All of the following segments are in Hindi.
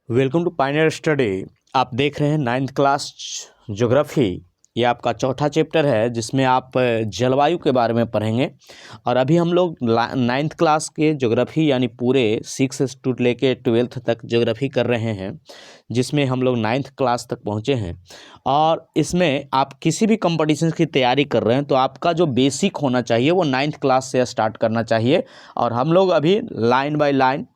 Welcome to Pioneer study. आप देख रहे हैं 9th क्लास ज्योग्राफी। ये आपका चौथा चैप्टर है जिसमें आप जलवायु के बारे में पढ़ेंगे। और अभी हम लोग 9th क्लास के ज्योग्राफी यानी पूरे 6 टू लेके 12th तक ज्योग्राफी कर रहे हैं, जिसमें हम लोग 9th क्लास तक पहुँचे हैं। और इसमें आप किसी भी कंपटीशन की तैयारी कर रहे हैं तो आपका जो बेसिक होना चाहिए वो 9th क्लास से स्टार्ट करना चाहिए। और हम लोग अभी लाइन बाय लाइन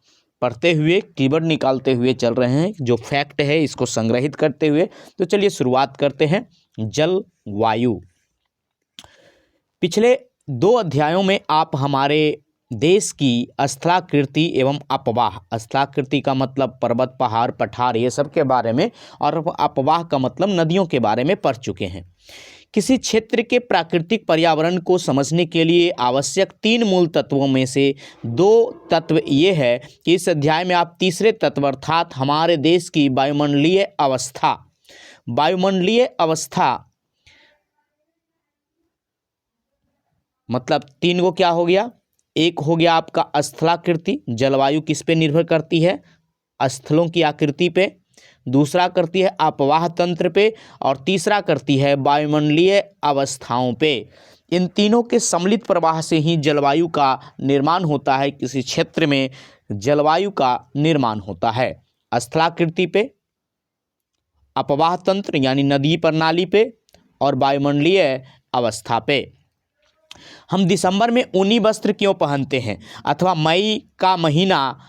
पढ़ते हुए कीवर्ड निकालते हुए चल रहे हैं, जो फैक्ट है इसको संग्रहित करते हुए। तो चलिए शुरुआत करते हैं। जलवायु। पिछले 2 अध्यायों में आप हमारे देश की स्थलाकृति एवं अपवाह, स्थलाकृति का मतलब पर्वत पहाड़ पठार ये सब के बारे में, और अपवाह का मतलब नदियों के बारे में पढ़ चुके हैं। किसी क्षेत्र के प्राकृतिक पर्यावरण को समझने के लिए आवश्यक 3 मूल तत्वों में से 2 तत्व ये है कि इस अध्याय में आप तीसरे तत्व अर्थात हमारे देश की वायुमंडलीय अवस्था, वायुमंडलीय अवस्था मतलब 3 को क्या हो गया। एक हो गया आपका स्थलाकृति, जलवायु किस पे निर्भर करती है, स्थलों की आकृति पे। दूसरा करती है अपवाह तंत्र पे, और तीसरा करती है वायुमंडलीय अवस्थाओं पे। इन तीनों के सम्मिलित प्रवाह से ही जलवायु का निर्माण होता है। किसी क्षेत्र में जलवायु का निर्माण होता है स्थलाकृति पे, अपवाह तंत्र यानी नदी प्रणाली पे, और वायुमंडलीय अवस्था पे। हम दिसंबर में ऊनी वस्त्र क्यों पहनते हैं, अथवा मई का महीना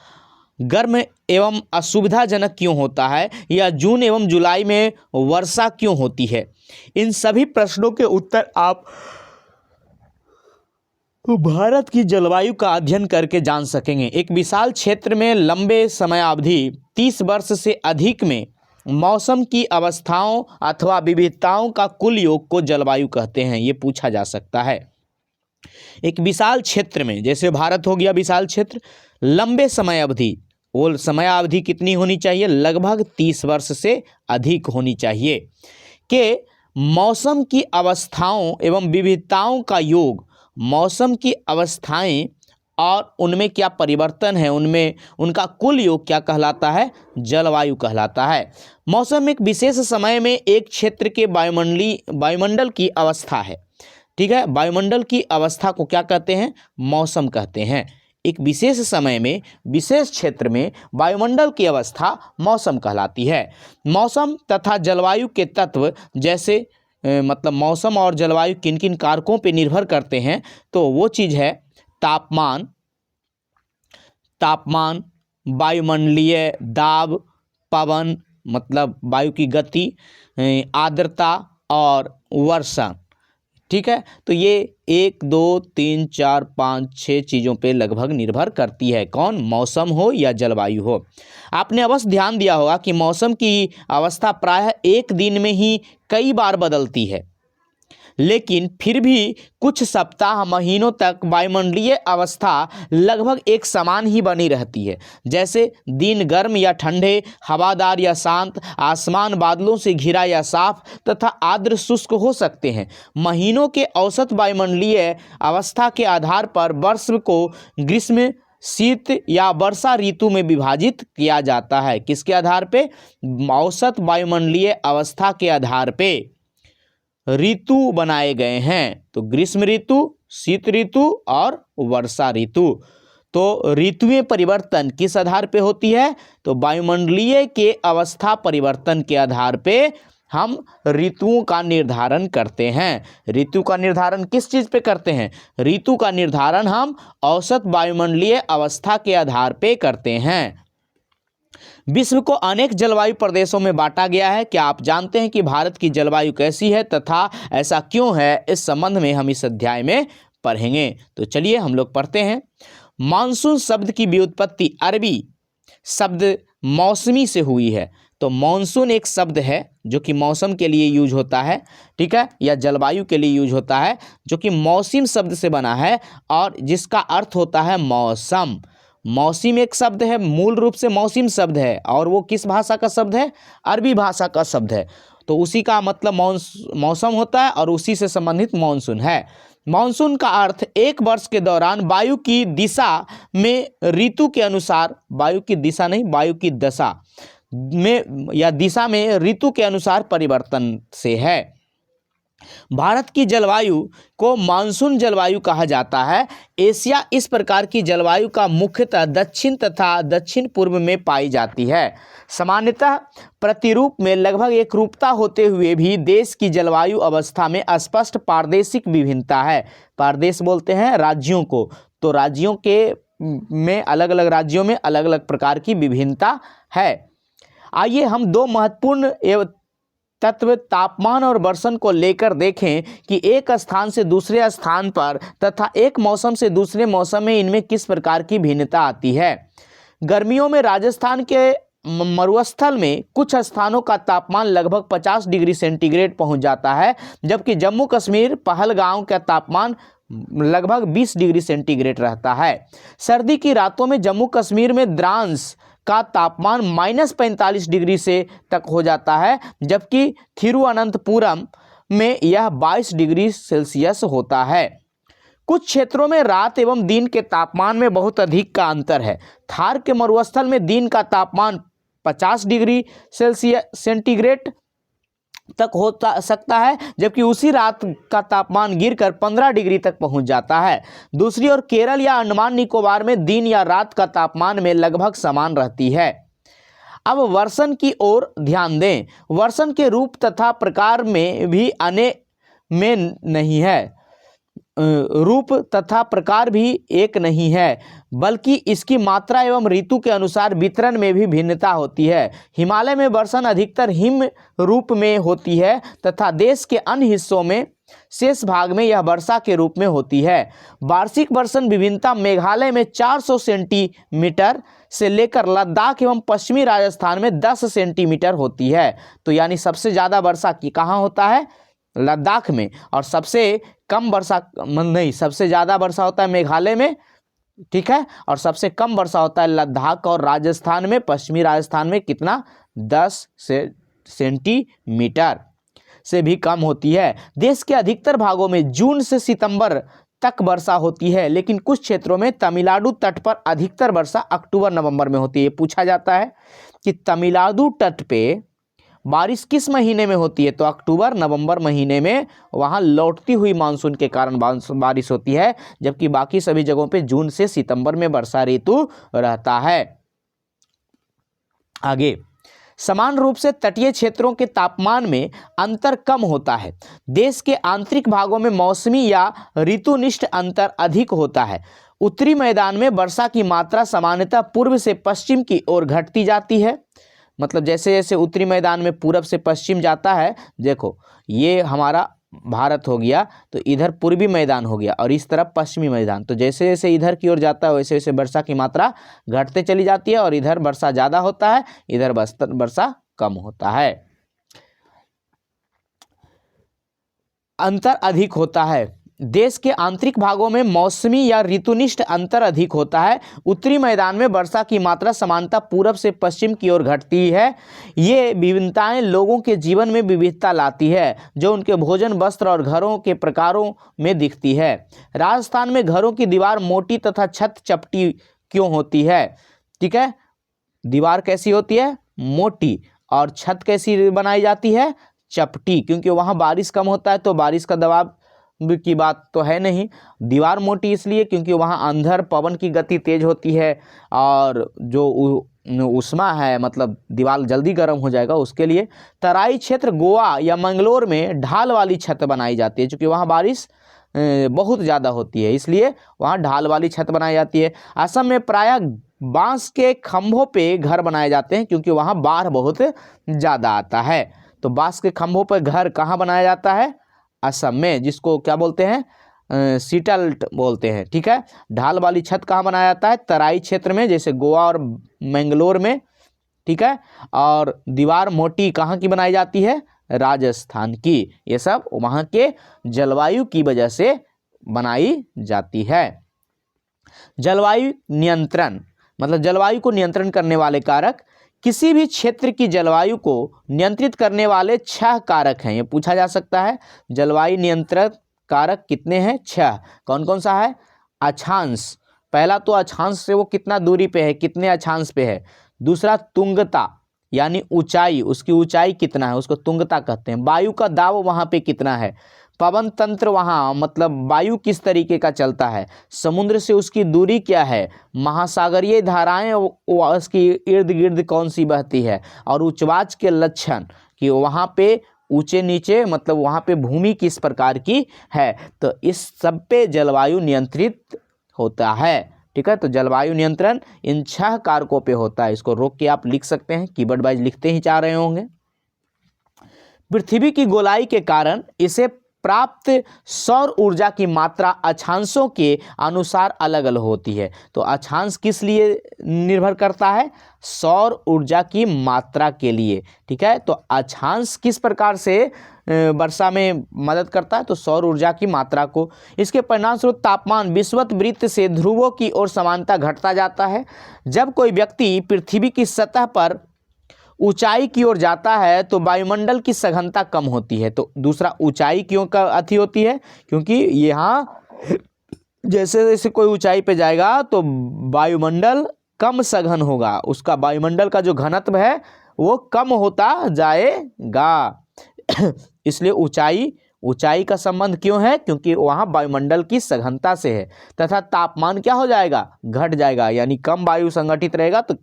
गर्म एवं असुविधाजनक क्यों होता है, या जून एवं जुलाई में वर्षा क्यों होती है, इन सभी प्रश्नों के उत्तर आप भारत की जलवायु का अध्ययन करके जान सकेंगे। एक विशाल क्षेत्र में लंबे समयावधि 30 वर्ष से अधिक में मौसम की अवस्थाओं अथवा विविधताओं का कुल योग को जलवायु कहते हैं। ये पूछा जा सकता है। एक विशाल क्षेत्र में, जैसे भारत हो गया विशाल क्षेत्र, लंबे समय अवधि, वो समयावधि कितनी होनी चाहिए, लगभग 30 वर्ष से अधिक होनी चाहिए, कि मौसम की अवस्थाओं एवं विविधताओं का योग, मौसम की अवस्थाएं और उनमें क्या परिवर्तन है, उनमें उनका कुल योग क्या कहलाता है, जलवायु कहलाता है। मौसम एक विशेष समय में एक क्षेत्र के वायुमंडल की अवस्था है। ठीक है, वायुमंडल की अवस्था को क्या कहते हैं, मौसम कहते हैं। एक विशेष समय में विशेष क्षेत्र में वायुमंडल की अवस्था मौसम कहलाती है। मौसम तथा जलवायु के तत्व जैसे मतलब मौसम और जलवायु किन किन कारकों पर निर्भर करते हैं, तो वो चीज़ है तापमान, वायुमंडलीय दाब, पवन मतलब वायु की गति, आर्द्रता और वर्षा। ठीक है, तो ये 1 2 3 4 5 6 चीज़ों पे लगभग निर्भर करती है। कौन, मौसम हो या जलवायु हो। आपने अवश्य ध्यान दिया होगा कि मौसम की अवस्था प्रायः एक दिन में ही कई बार बदलती है, लेकिन फिर भी कुछ सप्ताह महीनों तक वायुमंडलीय अवस्था लगभग एक समान ही बनी रहती है। जैसे दिन गर्म या ठंडे, हवादार या शांत, आसमान बादलों से घिरा या साफ तथा आर्द्र शुष्क हो सकते हैं। महीनों के औसत वायुमंडलीय अवस्था के आधार पर वर्ष को ग्रीष्म, शीत या वर्षा ऋतु में विभाजित किया जाता है। किसके आधार पे, औसत वायुमंडलीय अवस्था के आधार पे ऋतु बनाए गए हैं। तो ग्रीष्म ऋतु, शीत ऋतु और वर्षा ऋतु। तो ऋतुएं परिवर्तन किस आधार पे होती है, तो वायुमंडलीय के अवस्था परिवर्तन के आधार पे हम ऋतुओं का निर्धारण करते हैं। ऋतु का निर्धारण किस चीज़ पे करते हैं, ऋतु का निर्धारण हम औसत वायुमंडलीय अवस्था के आधार पे करते हैं। विश्व को अनेक जलवायु प्रदेशों में बांटा गया है। क्या आप जानते हैं कि भारत की जलवायु कैसी है तथा ऐसा क्यों है, इस संबंध में हम इस अध्याय में पढ़ेंगे। तो चलिए हम लोग पढ़ते हैं। मानसून शब्द की व्युत्पत्ति अरबी शब्द मौसमी से हुई है। तो मानसून एक शब्द है जो कि मौसम के लिए यूज होता है, ठीक है, या जलवायु के लिए यूज होता है, जो कि मौसम शब्द से बना है और जिसका अर्थ होता है मौसम। मौसम एक शब्द है, मूल रूप से मौसम शब्द है, और वो किस भाषा का शब्द है, अरबी भाषा का शब्द है। तो उसी का मतलब मौसम होता है और उसी से संबंधित मानसून है। मानसून का अर्थ एक वर्ष के दौरान वायु की दिशा में ऋतु के अनुसार, वायु की दिशा नहीं वायु की दशा, में या दिशा में ऋतु के अनुसार परिवर्तन से है। भारत की जलवायु को मानसून जलवायु कहा जाता है। एशिया इस प्रकार की जलवायु का मुख्यतः दक्षिण तथा दक्षिण पूर्व में पाई जाती है। सामान्यतः प्रतिरूप में लगभग एक रूपता होते हुए भी देश की जलवायु अवस्था में स्पष्ट प्रादेशिक विभिन्नता है। प्रादेश बोलते हैं राज्यों को, तो राज्यों के में अलग अलग राज्यों में अलग अलग प्रकार की विभिन्नता है। आइए हम दो महत्वपूर्ण एवं तत्व तापमान और वर्षण को लेकर देखें कि एक स्थान से दूसरे स्थान पर तथा एक मौसम से दूसरे मौसम में इनमें किस प्रकार की भिन्नता आती है। गर्मियों में राजस्थान के मरुस्थल में कुछ स्थानों का तापमान लगभग 50 डिग्री सेंटीग्रेड पहुंच जाता है, जबकि जम्मू कश्मीर पहलगांव का तापमान लगभग 20 डिग्री सेंटीग्रेड रहता है। सर्दी की रातों में जम्मू कश्मीर में द्रास का तापमान -45 डिग्री से तक हो जाता है, जबकि थिरुवनंतपुरम में यह 22 डिग्री सेल्सियस होता है। कुछ क्षेत्रों में रात एवं दिन के तापमान में बहुत अधिक का अंतर है। थार के मरुस्थल में दिन का तापमान 50 डिग्री सेंटीग्रेड तक हो सकता है, जबकि उसी रात का तापमान गिरकर 15 डिग्री तक पहुंच जाता है। दूसरी ओर केरल या अंडमान निकोबार में दिन या रात का तापमान में लगभग समान रहती है। अब वर्षण की ओर ध्यान दें। वर्षण के रूप तथा प्रकार में भी अनेक में नहीं है, रूप तथा प्रकार भी एक नहीं है, बल्कि इसकी मात्रा एवं ऋतु के अनुसार वितरण में भी भिन्नता होती है। हिमालय में वर्षण अधिकतर हिम रूप में होती है तथा देश के अन्य हिस्सों में शेष भाग में यह वर्षा के रूप में होती है। वार्षिक वर्षण विभिन्नता मेघालय में 400 सेंटीमीटर से लेकर लद्दाख एवं पश्चिमी राजस्थान में 10 सेंटीमीटर होती है। तो यानी सबसे ज़्यादा वर्षा की कहाँ होता है? लद्दाख में, और सबसे कम वर्षा नहीं, सबसे ज़्यादा वर्षा होता है मेघालय में, ठीक है, और सबसे कम वर्षा होता है लद्दाख और राजस्थान में। पश्चिमी राजस्थान में कितना? 10 सेंटीमीटर से भी कम होती है। देश के अधिकतर भागों में जून से सितंबर तक वर्षा होती है, लेकिन कुछ क्षेत्रों में तमिलनाडु तट पर अधिकतर वर्षा अक्टूबर नवंबर में होती है। पूछा जाता है कि तमिलनाडु तट पे बारिश किस महीने में होती है? तो अक्टूबर नवंबर महीने में वहाँ लौटती हुई मानसून के कारण बारिश होती है, जबकि बाकी सभी जगहों पे जून से सितंबर में वर्षा ऋतु रहता है। आगे, समान रूप से तटीय क्षेत्रों के तापमान में अंतर कम होता है। देश के आंतरिक भागों में मौसमी या ऋतुनिष्ठ अंतर अधिक होता है। उत्तरी मैदान में वर्षा की मात्रा सामान्यतः पूर्व से पश्चिम की ओर घटती जाती है। मतलब जैसे जैसे उत्तरी मैदान में पूरब से पश्चिम जाता है, देखो ये हमारा भारत हो गया, तो इधर पूर्वी मैदान हो गया और इस तरफ पश्चिमी मैदान। तो जैसे जैसे इधर की ओर जाता है वैसे वैसे वर्षा की मात्रा घटते चली जाती है, और इधर वर्षा ज़्यादा होता है, इधर वर्षा कम होता है। अंतर अधिक होता है। देश के आंतरिक भागों में मौसमी या ऋतुनिष्ठ अंतर अधिक होता है। उत्तरी मैदान में वर्षा की मात्रा समानता पूरब से पश्चिम की ओर घटती है। ये विभिन्नताएं लोगों के जीवन में विविधता लाती है, जो उनके भोजन, वस्त्र और घरों के प्रकारों में दिखती है। राजस्थान में घरों की दीवार मोटी तथा छत चपटी क्यों होती है? ठीक है, दीवार कैसी होती है? मोटी, और छत कैसी बनाई जाती है? चपटी, क्योंकि वहाँ बारिश कम होता है, तो बारिश का दबाव की बात तो है नहीं। दीवार मोटी इसलिए क्योंकि वहाँ अंधर पवन की गति तेज होती है, और जो उष्मा है, मतलब दीवार जल्दी गर्म हो जाएगा, उसके लिए। तराई क्षेत्र गोवा या मंगलोर में ढाल वाली छत बनाई जाती है, क्योंकि वहाँ बारिश बहुत ज़्यादा होती है, इसलिए वहाँ ढाल वाली छत बनाई जाती है। असम में प्रायः बांस के खंभों पे घर बनाए जाते हैं, क्योंकि वहाँ बाढ़ बहुत ज़्यादा आता है। तो बांस के खंभों पर घर कहाँ बनाया जाता है? असम में, जिसको क्या बोलते हैं? सीटल्ट बोलते हैं। ठीक है, ढाल वाली छत कहाँ बनाया जाता है? तराई क्षेत्र में, जैसे गोवा और मैंगलोर में। ठीक है, और दीवार मोटी कहाँ की बनाई जाती है? राजस्थान की। ये सब वहाँ के जलवायु की वजह से बनाई जाती है। जलवायु नियंत्रण, मतलब जलवायु को नियंत्रण करने वाले कारक। किसी भी क्षेत्र की जलवायु को नियंत्रित करने वाले 6 कारक हैं। ये पूछा जा सकता है, जलवायु नियंत्रण कारक कितने हैं? 6। कौन कौन सा है? अक्षांश, पहला तो अक्षांश से वो कितना दूरी पे है, कितने अक्षांश पे है। दूसरा तुंगता, यानी ऊंचाई, उसकी ऊंचाई कितना है उसको तुंगता कहते हैं। वायु का दाब वहाँ पे कितना है, पवन तंत्र वहाँ मतलब वायु किस तरीके का चलता है, समुद्र से उसकी दूरी क्या है, महासागरीय धाराएं उसकी इर्द गिर्द कौन सी बहती है, और उच्चवाच के लक्षण कि वहाँ पे ऊंचे नीचे मतलब वहाँ पे भूमि किस प्रकार की है। तो इस सब पे जलवायु नियंत्रित होता है। ठीक है, तो जलवायु नियंत्रण इन 6 कारकों पे होता है। इसको रोक के आप लिख सकते हैं, कीवर्ड वाइज लिखते ही चाह रहे होंगे। पृथ्वी की गोलाई के कारण इसे प्राप्त सौर ऊर्जा की मात्रा अक्षांशों के अनुसार अलग अलग होती है। तो अक्षांश किस लिए निर्भर करता है, सौर ऊर्जा की मात्रा के लिए। ठीक है, तो अक्षांश किस प्रकार से वर्षा में मदद करता है, तो सौर ऊर्जा की मात्रा को। इसके परिणामस्वरूप तापमान विषुवत वृत्त से ध्रुवों की ओर समानता घटता जाता है। जब कोई व्यक्ति पृथ्वी की सतह पर ऊंचाई की ओर जाता है तो वायुमंडल की सघनता कम होती है। तो दूसरा ऊंचाई क्यों का अति होती है, क्योंकि यहाँ जैसे जैसे कोई ऊंचाई पे जाएगा तो वायुमंडल कम सघन होगा, उसका वायुमंडल का जो घनत्व है वो कम होता जाएगा। इसलिए ऊंचाई का संबंध क्यों है, क्योंकि वहाँ वायुमंडल की सघनता से है। तथा तापमान क्या हो जाएगा, घट जाएगा, यानी कम वायु संगठित रहेगा तो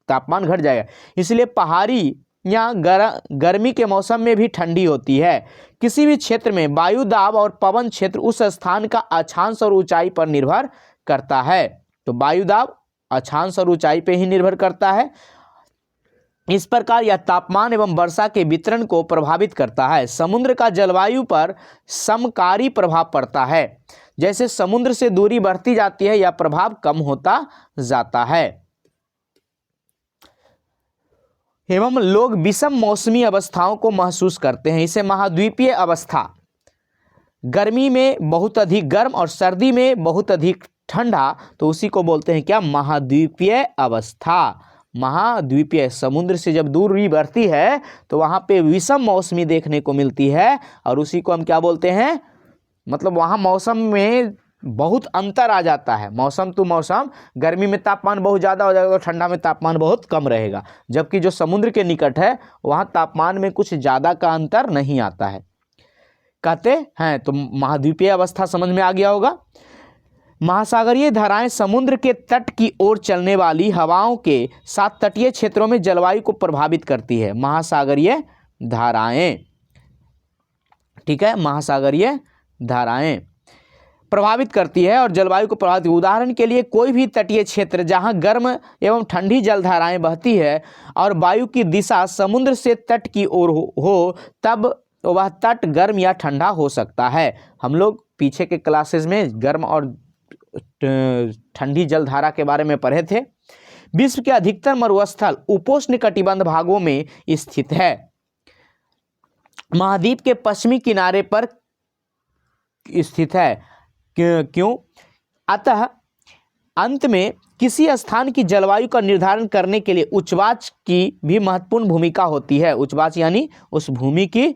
तापमान घट जाएगा। इसलिए पहाड़ी या गर्मी के मौसम में भी ठंडी होती है। किसी भी क्षेत्र में वायु दाब और पवन क्षेत्र उस स्थान का अक्षांश और ऊंचाई पर निर्भर करता है। तो वायु दाब अक्षांश और ऊंचाई पे ही निर्भर करता है। इस प्रकार यह तापमान एवं वर्षा के वितरण को प्रभावित करता है। समुद्र का जलवायु पर समकारी प्रभाव पड़ता है। जैसे समुद्र से दूरी बढ़ती जाती है यह प्रभाव कम होता जाता है एवं लोग विषम मौसमी अवस्थाओं को महसूस करते हैं। इसे महाद्वीपीय अवस्था, गर्मी में बहुत अधिक गर्म और सर्दी में बहुत अधिक ठंडा, तो उसी को बोलते हैं क्या, महाद्वीपीय अवस्था। महाद्वीपीय, समुद्र से जब दूरी बढ़ती है तो वहाँ पे विषम मौसमी देखने को मिलती है और उसी को हम क्या बोलते हैं, मतलब वहाँ मौसम में बहुत अंतर आ जाता है, मौसम टू मौसम। गर्मी में तापमान बहुत ज़्यादा हो जाएगा तो ठंडा में तापमान बहुत कम रहेगा, जबकि जो समुद्र के निकट है वहाँ तापमान में कुछ ज़्यादा का अंतर नहीं आता है, कहते हैं। तो महाद्वीपीय अवस्था समझ में आ गया होगा। महासागरीय धाराएं समुद्र के तट की ओर चलने वाली हवाओं के साथ तटीय क्षेत्रों में जलवायु को प्रभावित करती है। महासागरीय धाराएं, ठीक है, महासागरीय धाराएं प्रभावित करती है और जलवायु को प्रभावित। उदाहरण के लिए कोई भी तटीय क्षेत्र जहां गर्म एवं ठंडी जलधाराएं बहती है और वायु की दिशा समुद्र से तट की ओर हो तब वह तट गर्म या ठंडा हो सकता है। हम लोग पीछे के क्लासेस में गर्म और ठंडी जलधारा के बारे में पढ़े थे। विश्व के अधिकतर मरुस्थल उपोष्ण कटिबंध भागों में स्थित है। महाद्वीप के पश्चिमी किनारे पर स्थित है। क्यों? अतः अंत में किसी स्थान की जलवायु का निर्धारण करने के लिए उच्चवाच की भी महत्वपूर्ण भूमिका होती है। उच्चवाच यानी उस भूमि की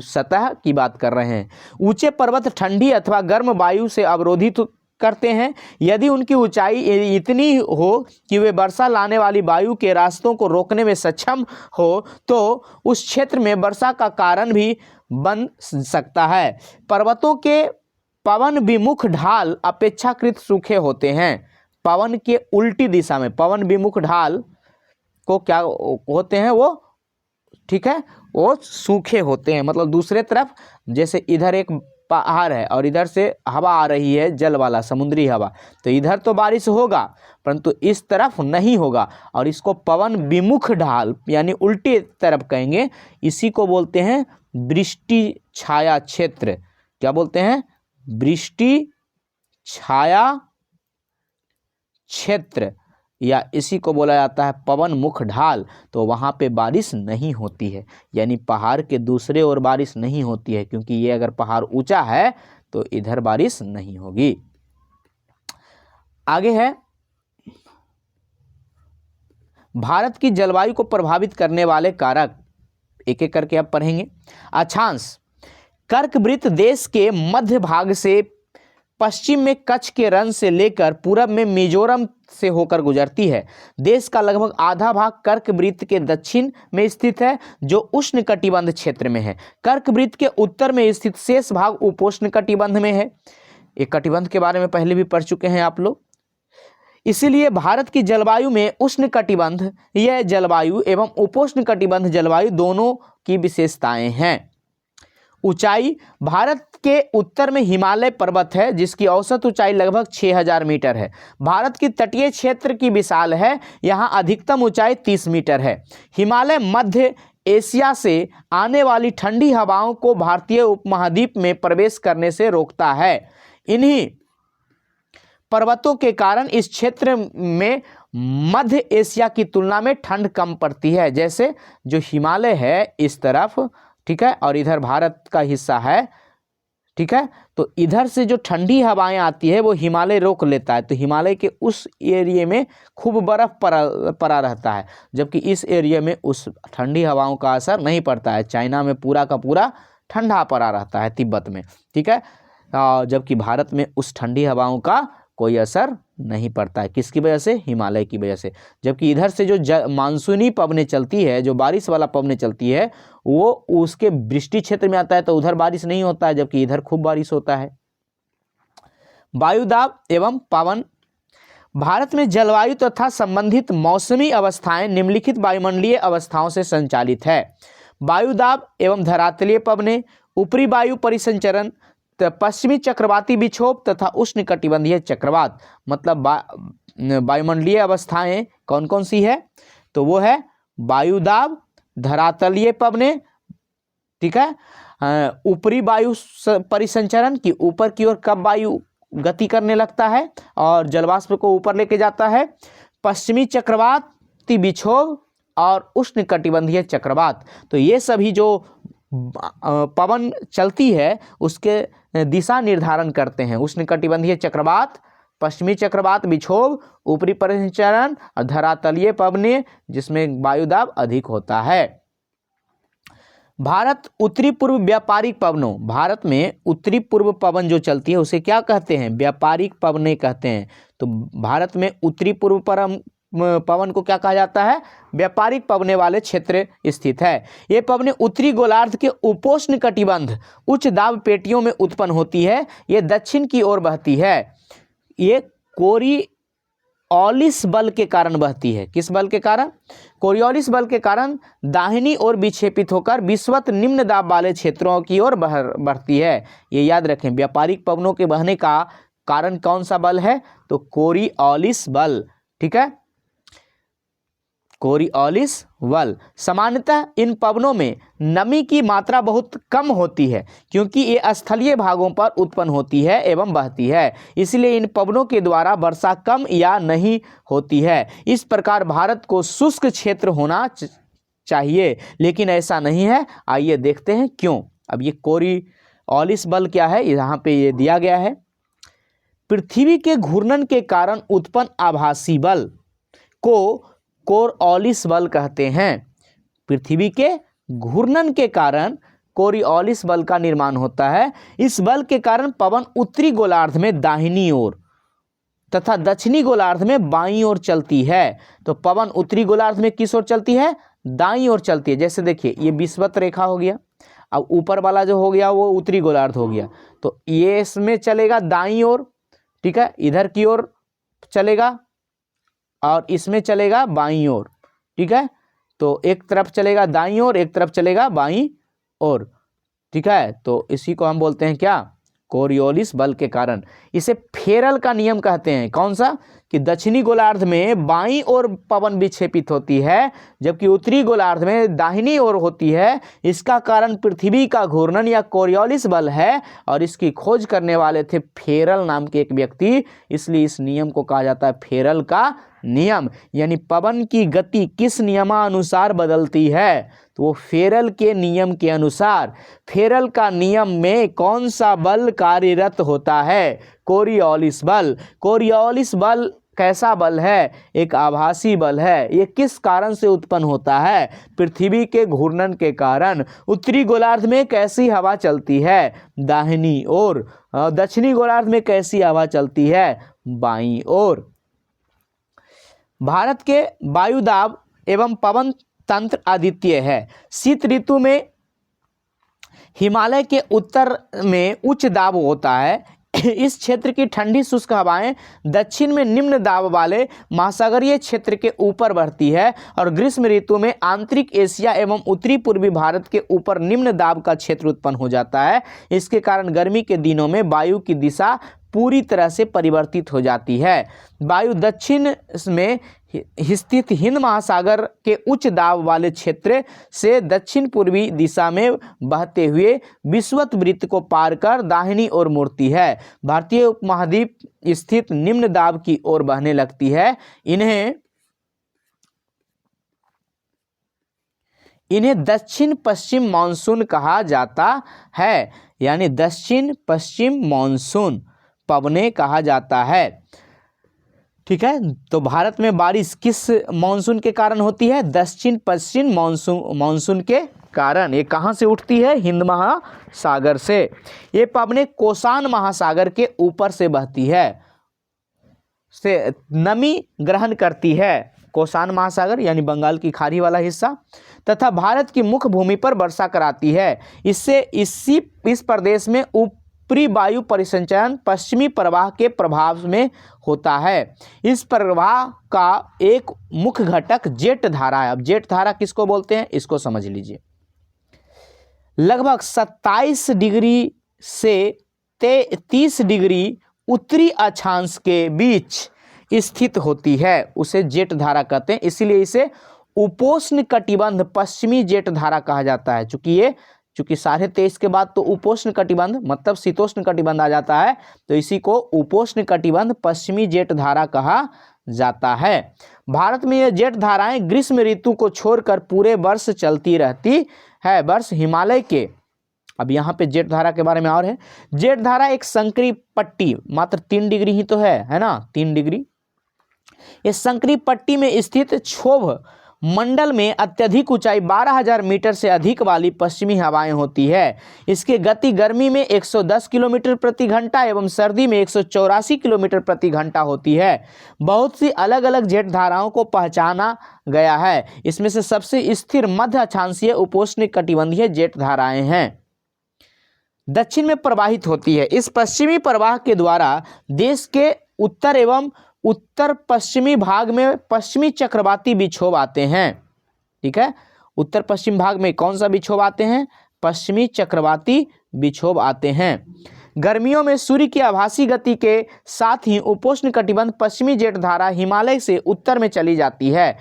सतह की बात कर रहे हैं। ऊंचे पर्वत ठंडी अथवा गर्म वायु से अवरोधित करते हैं। यदि उनकी ऊंचाई इतनी हो कि वे वर्षा लाने वाली वायु के रास्तों को रोकने में सक्षम हो तो उस क्षेत्र में वर्षा का कारण भी बन सकता है। पर्वतों के पवन विमुख ढाल अपेक्षाकृत सूखे होते हैं। पवन के उल्टी दिशा में पवन विमुख ढाल को क्या होते हैं वो, ठीक है, वो सूखे होते हैं। मतलब दूसरे तरफ जैसे इधर एक पहाड़ है और इधर से हवा आ रही है, जल वाला समुद्री हवा, तो इधर तो बारिश होगा परंतु इस तरफ नहीं होगा और इसको पवन विमुख ढाल यानी उल्टी तरफ कहेंगे। इसी को बोलते हैं वृष्टि छाया क्षेत्र। क्या बोलते हैं? वृष्टि छाया क्षेत्र, या इसी को बोला जाता है पवन मुख ढाल। तो वहाँ पे बारिश नहीं होती है, यानी पहाड़ के दूसरे ओर बारिश नहीं होती है, क्योंकि ये अगर पहाड़ ऊंचा है तो इधर बारिश नहीं होगी। आगे है भारत की जलवायु को प्रभावित करने वाले कारक, एक एक करके अब पढ़ेंगे। अक्षांश, कर्कवृत्त देश के मध्य भाग से पश्चिम में कच्छ के रण से लेकर पूरब में मिजोरम से होकर गुजरती है। देश का लगभग आधा भाग कर्क वृत्त के दक्षिण में स्थित है, जो उष्णकटिबंध क्षेत्र में है। कर्क वृत्त के उत्तर में स्थित शेष भाग उपोष्ण कटिबंध में है। एक कटिबंध के बारे में पहले भी पढ़ चुके हैं आप लोग। इसीलिए भारत की जलवायु में उष्णकटिबंध यह जलवायु एवं उपोष्ण कटिबंध जलवायु दोनों की विशेषताएं हैं। ऊंचाई, भारत के उत्तर में हिमालय पर्वत है, जिसकी औसत ऊंचाई लगभग 6000 मीटर है। भारत की तटीय क्षेत्र की विशाल है, यहाँ अधिकतम ऊंचाई 30 मीटर है। हिमालय मध्य एशिया से आने वाली ठंडी हवाओं को भारतीय उपमहाद्वीप में प्रवेश करने से रोकता है। इन्हीं पर्वतों के कारण इस क्षेत्र में मध्य एशिया की तुलना में ठंड कम पड़ती है। जैसे जो हिमालय है इस तरफ, ठीक है, और इधर भारत का हिस्सा है, ठीक है, तो इधर से जो ठंडी हवाएं आती है वो हिमालय रोक लेता है, तो हिमालय के उस एरिया में खूब बर्फ पड़ा रहता है, जबकि इस एरिया में उस ठंडी हवाओं का असर नहीं पड़ता है। चाइना में पूरा का पूरा ठंडा पड़ा रहता है, तिब्बत में, ठीक है, जबकि भारत में उस ठंडी हवाओं का कोई असर नहीं पड़ता है। किसकी वजह से? हिमालय की वजह से। जबकि इधर से जो मानसूनी पवनें चलती है, जो बारिश वाला पवनें चलती है, वो उसके वृष्टि क्षेत्र में आता है, तो उधर बारिश नहीं होता है, जबकि इधर खूब बारिश होता है। वायुदाब एवं पवन, भारत में जलवायु तथा संबंधित मौसमी अवस्थाएं निम्नलिखित वायुमंडलीय अवस्थाओं से संचालित है। वायुदाब एवं धरातलीय पवनें, ऊपरी वायु परिसंचरण, पश्चिमी चक्रवाती विक्षोभ तथा उष्णकटिबंधीय चक्रवात। मतलब वायुमंडलीय अवस्थाएं कौन कौन सी है? तो वो है वायुदाब, धरातलीय पवनें, ठीक है, ऊपरी वायु परिसंचरण की ऊपर की ओर कब वायु गति करने लगता है और जलवाष्प को ऊपर लेके जाता है, पश्चिमी चक्रवाती विक्षोभ और उष्णकटिबंधीय चक्रवात। तो ये सभी जो पवन चलती है उसके दिशा निर्धारण करते हैं। उष्णकटिबंधीय चक्रवात, पश्चिमी चक्रवात विक्षोभ, ऊपरी परिसंचरण और धरातलीय पवनें, जिसमें वायुदाब अधिक होता है। भारत उत्तरी पूर्व व्यापारिक पवनों, भारत में उत्तरी पूर्व पवन जो चलती है उसे क्या कहते हैं? व्यापारिक पवनें कहते हैं। तो भारत में उत्तरी पूर्व पवन को क्या कहा जाता है? व्यापारिक पवने वाले क्षेत्र स्थित है। ये पवनें उत्तरी गोलार्ध के उपोष्ण कटिबंध उच्च दाब पेटियों में उत्पन्न होती है। ये दक्षिण की ओर बहती है। ये कोरियोलिस बल के कारण बहती है। किस बल के कारण? कोरियोलिस बल के कारण दाहिनी ओर विक्षेपित होकर विषुवत निम्न दाब वाले क्षेत्रों की ओर बढ़ती है। ये याद रखें, व्यापारिक पवनों के बहने का कारण कौन सा बल है? तो कोरियोलिस बल, ठीक है, कोरियोलिस बल। सामान्यतः इन पवनों में नमी की मात्रा बहुत कम होती है, क्योंकि ये स्थलीय भागों पर उत्पन्न होती है एवं बहती है, इसलिए इन पवनों के द्वारा वर्षा कम या नहीं होती है। इस प्रकार भारत को शुष्क क्षेत्र होना चाहिए, लेकिन ऐसा नहीं है। आइए देखते हैं क्यों। अब ये कोरियोलिस बल क्या है, यहाँ पे ये दिया गया है। पृथ्वी के घूर्णन के कारण उत्पन्न आभासी बल को कोरियोलिस बल कहते हैं। पृथ्वी के घूर्णन के कारण कोरियोलिस बल का निर्माण होता है। इस बल के कारण पवन उत्तरी गोलार्ध में दाहिनी ओर तथा दक्षिणी गोलार्ध में बाईं ओर चलती है। तो पवन उत्तरी गोलार्ध में किस ओर चलती है? दाईं ओर चलती है। जैसे देखिए, ये विषुवत रेखा हो गया, अब ऊपर वाला जो हो गया वो उत्तरी गोलार्ध हो गया, तो ये इसमें चलेगा दाईं ओर, ठीक है, इधर की ओर चलेगा और इसमें चलेगा बाईं ओर, ठीक है। तो एक तरफ चलेगा दाईं ओर, एक तरफ चलेगा बाईं ओर, ठीक है। तो इसी को हम बोलते हैं क्या? कोरियोलिस बल के कारण। इसे फेरल का नियम कहते हैं। कौन सा? कि दक्षिणी गोलार्ध में बाईं ओर पवन विक्षेपित होती है, जबकि उत्तरी गोलार्ध में दाहिनी ओर होती है। इसका कारण पृथ्वी का घूर्णन या कोरियोलिस बल है, और इसकी खोज करने वाले थे फेरल नाम के एक व्यक्ति, इसलिए इस नियम को कहा जाता है फेरल का नियम। यानी पवन की गति किस नियमानुसार बदलती है? तो वो फेरल के नियम के अनुसार। फेरल का नियम में कौन सा बल कार्यरत होता है? कोरियोलिस बल। कोरियोलिस बल कैसा बल है? एक आभासी बल है। ये किस कारण से उत्पन्न होता है? पृथ्वी के घूर्णन के कारण। उत्तरी गोलार्ध में कैसी हवा चलती है? दाहिनी ओर। दक्षिणी गोलार्ध में कैसी हवा चलती है? बाईं ओर। भारत के वायुदाब एवं पवन तंत्र अद्वितीय है। शीत ऋतु में हिमालय के उत्तर में उच्च दाब होता है। इस क्षेत्र की ठंडी शुष्क हवाएं दक्षिण में निम्न दाब वाले महासागरीय क्षेत्र के ऊपर बढ़ती है और ग्रीष्म ऋतु में आंतरिक एशिया एवं उत्तरी पूर्वी भारत के ऊपर निम्न दाब का क्षेत्र उत्पन्न हो जाता है। इसके कारण गर्मी के दिनों में वायु की दिशा पूरी तरह से परिवर्तित हो जाती है। वायु दक्षिण में स्थित हिंद महासागर के उच्च दाब वाले क्षेत्र से दक्षिण पूर्वी दिशा में बहते हुए विषुवत वृत्त को पार कर दाहिनी ओर मुड़ती है। भारतीय उपमहाद्वीप स्थित निम्न दाब की ओर बहने लगती है। इन्हें दक्षिण पश्चिम मानसून कहा जाता है, यानी दक्षिण पश्चिम मानसून पवने कहा जाता है। ठीक है, तो भारत में बारिश किस मानसून के कारण होती है? दक्षिण पश्चिम मानसून के कारण। ये कहाँ से उठती है? हिंद महासागर से। ये पवने कोसान महासागर के ऊपर से बहती है, से नमी ग्रहण करती है। कोसान महासागर यानी बंगाल की खाड़ी वाला हिस्सा, तथा भारत की मुख्य भूमि पर वर्षा कराती है। इससे इस प्रदेश में ऊपरी वायु परिसंचरण पश्चिमी प्रवाह के प्रभाव में होता है। इस प्रवाह का एक मुख्य घटक जेट धारा है। अब जेट धारा किसको बोलते हैं, इसको समझ लीजिए। लगभग 27 डिग्री से 30 डिग्री उत्तरी अक्षांश के बीच स्थित होती है, उसे जेट धारा कहते हैं। इसीलिए इसे उपोष्ण कटिबंध पश्चिमी जेट धारा कहा जाता है। चूंकि 23.5 के बाद तो उपोष्ण कटिबंध मतलब शीतोष्ण कटिबंध आ जाता है, तो इसी को उपोष्ण कटिबंध पश्चिमी जेट धारा कहा जाता है। भारत में ये जेट धाराएं ग्रीष्म ऋतु को छोड़कर पूरे वर्ष चलती रहती है। वर्ष हिमालय के, अब यहाँ पे जेट धारा के बारे में और है। जेट धारा एक संकरी पट्टी, मात्र 3 डिग्री ही तो है ना, 3 डिग्री। इस संकरी पट्टी में स्थित क्षोभ मंडल में अत्यधिक ऊंचाई 12,000 मीटर से अधिक वाली पश्चिमी हवाएं होती है। इसकी गति गर्मी में 110 किलोमीटर प्रति घंटा एवं सर्दी में 184 किलोमीटर प्रति घंटा होती है। बहुत सी अलग अलग जेट धाराओं को पहचाना गया है। इसमें से सबसे स्थिर मध्य अक्षांशीय उपोष्ण कटिबंधीय जेट धाराएं हैं। दक्षिण में प्रवाहित होती है। इस पश्चिमी प्रवाह के द्वारा देश के उत्तर एवं उत्तर पश्चिमी भाग में पश्चिमी चक्रवाती विक्षोभ आते हैं। ठीक है, उत्तर पश्चिम भाग में कौन सा विक्षोभ आते हैं? पश्चिमी चक्रवाती विक्षोभ आते हैं। गर्मियों में सूर्य की आभासी गति के साथ ही उपोष्ण कटिबंध पश्चिमी जेट धारा हिमालय से उत्तर में चली जाती है।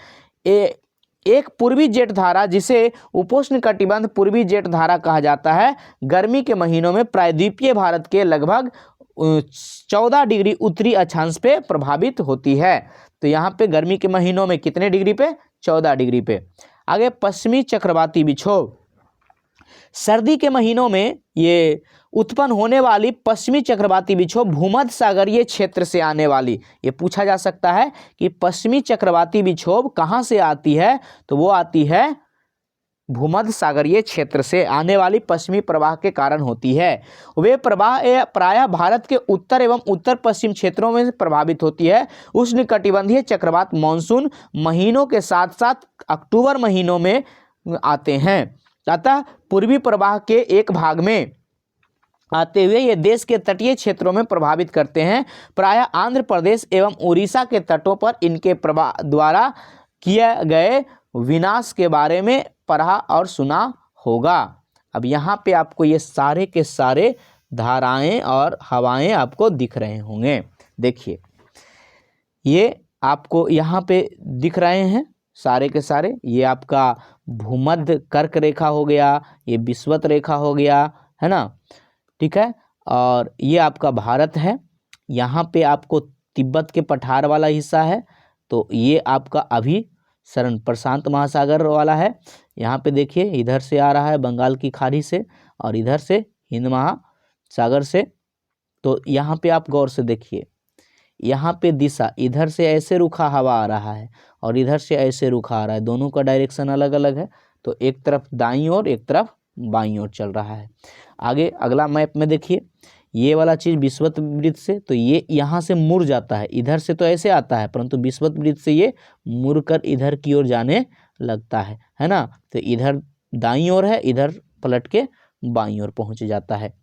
एक पूर्वी जेट धारा जिसे उपोष्ण कटिबंध पूर्वी जेट धारा कहा जाता है, गर्मी के महीनों में प्रायद्वीपीय भारत के लगभग 14 डिग्री उत्तरी अक्षांश पे प्रभावित होती है। तो यहाँ पे गर्मी के महीनों में कितने डिग्री पे? 14 डिग्री पे। आगे पश्चिमी चक्रवाती विक्षोभ। सर्दी के महीनों में ये उत्पन्न होने वाली पश्चिमी चक्रवाती विक्षोभ भूमध्य सागरीय क्षेत्र से आने वाली, ये पूछा जा सकता है कि पश्चिमी चक्रवाती विक्षोभ कहाँ से आती है, तो वो आती है भूमध्य सागरीय क्षेत्र से आने वाली पश्चिमी प्रवाह के कारण होती है। वे प्रवाह प्रायः भारत के उत्तर एवं उत्तर पश्चिम क्षेत्रों में प्रभावित होती है। उष्णकटिबंधीय चक्रवात मानसून महीनों के साथ साथ अक्टूबर महीनों में आते हैं। अतः पूर्वी प्रवाह के एक भाग में आते हुए ये देश के तटीय क्षेत्रों में प्रभावित करते हैं। प्रायः आंध्र प्रदेश एवं उड़ीसा के तटों पर इनके प्रवाह द्वारा किए गए विनाश के बारे में पढ़ा और सुना होगा। अब यहाँ पे आपको ये सारे के सारे धाराएं और हवाएं आपको दिख रहे होंगे। देखिए ये आपको यहाँ पे दिख रहे हैं सारे के सारे। ये आपका भूमध्य कर्क रेखा हो गया, ये विषुवत रेखा हो गया, है ना। ठीक है, और ये आपका भारत है। यहाँ पे आपको तिब्बत के पठार वाला हिस्सा है, तो ये आपका अभी शरण प्रशांत महासागर वाला है। यहाँ पे देखिए इधर से आ रहा है बंगाल की खाड़ी से और इधर से हिंद महासागर से। तो यहाँ पे आप गौर से देखिए, यहाँ पे दिशा, इधर से ऐसे रुखा हवा आ रहा है और इधर से ऐसे रुखा आ रहा है, दोनों का डायरेक्शन अलग अलग है, तो एक तरफ दाईं ओर एक तरफ बाईं ओर चल रहा है। आगे अगला मैप में देखिए, ये वाला चीज़ विषुवत से, तो ये यहाँ से मुड़ जाता है, इधर से तो ऐसे आता है परंतु विषुवत से ये मुड़ कर इधर की ओर जाने लगता है ना। तो इधर दाईं ओर है, इधर पलट के बाईं ओर पहुँच जाता है।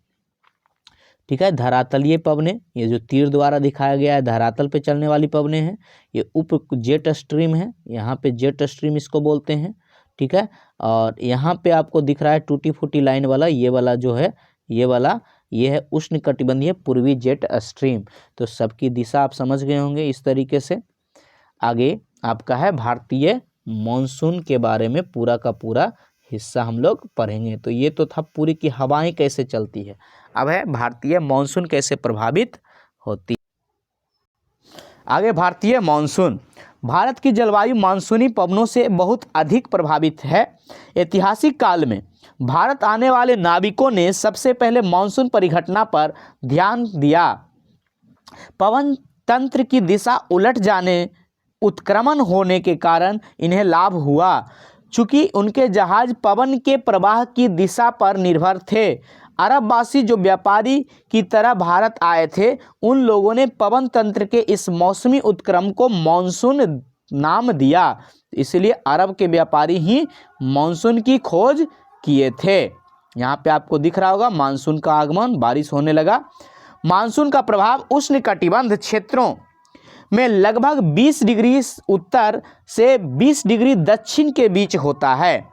ठीक है, धरातलीय पवने, ये जो तीर द्वारा दिखाया गया है धरातल पे चलने वाली पवने हैं। ये उप जेट स्ट्रीम है, यहाँ पे जेट स्ट्रीम इसको बोलते हैं। ठीक है, और यहाँ पे आपको दिख रहा है टूटी फूटी लाइन वाला, ये वाला जो है ये है उष्णकटिबंधीय पूर्वी जेट स्ट्रीम। तो सबकी दिशा आप समझ गए होंगे इस तरीके से। आगे आपका है भारतीय मॉनसून के बारे में पूरा का पूरा हिस्सा हम लोग पढ़ेंगे। तो ये तो था पूरी की हवाएं कैसे चलती है, अब है भारतीय मॉनसून कैसे प्रभावित होती है। आगे भारतीय मॉनसून, भारत की जलवायु मानसूनी पवनों से बहुत अधिक प्रभावित है। ऐतिहासिक काल में भारत आने वाले नाविकों ने सबसे पहले मानसून परिघटना पर ध्यान दिया। पवन तंत्र की दिशा उलट जाने, उत्क्रमण होने के कारण इन्हें लाभ हुआ। चूंकि उनके जहाज पवन के प्रवाह की दिशा पर निर्भर थे, अरबवासी जो व्यापारी की तरह भारत आए थे, उन लोगों ने पवन तंत्र के इस मौसमी उत्क्रमण को मानसून नाम दिया। इसलिए अरब के व्यापारी ही मानसून की खोज किए थे। यहाँ पे आपको दिख रहा होगा मानसून का आगमन, बारिश होने लगा। मानसून का प्रभाव उष्णकटिबंध क्षेत्रों में लगभग 20 डिग्री उत्तर से 20 डिग्री दक्षिण के बीच होता है।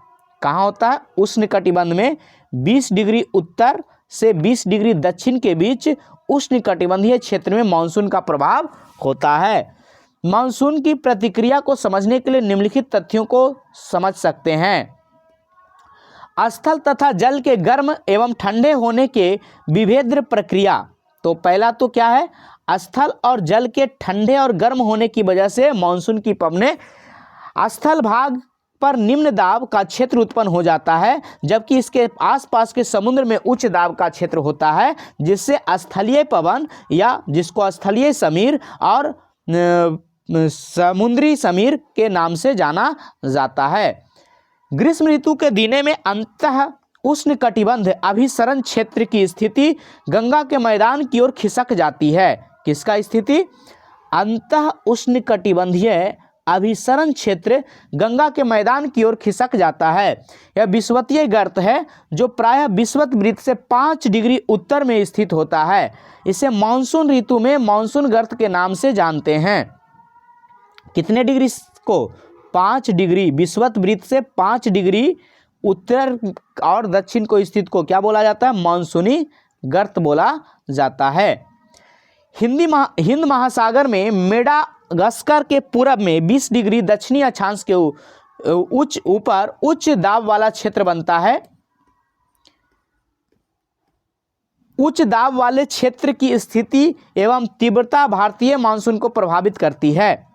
कहाँ होता है? उष्णकटिबंध में 20 डिग्री उत्तर से 20 डिग्री दक्षिण के बीच उष्णकटिबंधीय क्षेत्र में मानसून का प्रभाव होता है। मानसून की प्रतिक्रिया को समझने के लिए निम्नलिखित तथ्यों को समझ सकते हैं। स्थल तथा जल के गर्म एवं ठंडे होने के विभेद्य प्रक्रिया। तो पहला तो क्या है? स्थल और जल के ठंडे और गर्म होने की वजह से मानसून की पवनें स्थल भाग पर निम्न दाब का क्षेत्र उत्पन्न हो जाता है, जबकि इसके आसपास के समुद्र में उच्च दाब का क्षेत्र होता है, जिससे स्थलीय पवन या जिसको स्थलीय समीर और समुद्री समीर के नाम से जाना जाता है। ग्रीष्म ऋतु के दिने में अंतः उष्णकटिबंध अभिसरण क्षेत्र की स्थिति गंगा के मैदान की ओर खिसक जाती है। किसका स्थिति? अंतः उष्णकटिबंधीय अभिसरण क्षेत्र गंगा के मैदान की ओर खिसक जाता है। यह विषुवतीय गर्त है जो प्रायः विषुवत वृत्त से 5 डिग्री उत्तर में स्थित होता है। इसे मानसून ऋतु में मानसून गर्त के नाम से जानते हैं। कितने डिग्री को? 5 डिग्री, विषुवत वृत्त से 5 डिग्री उत्तर और दक्षिण को स्थित को क्या बोला जाता है? मानसूनी गर्त बोला जाता है। हिंद महासागर में मेडागास्कर के पूरब में 20 डिग्री दक्षिणी अक्षांश के ऊपर उच्च दाब वाला क्षेत्र बनता है। उच्च दाब वाले क्षेत्र की स्थिति एवं तीव्रता भारतीय मानसून को प्रभावित करती है।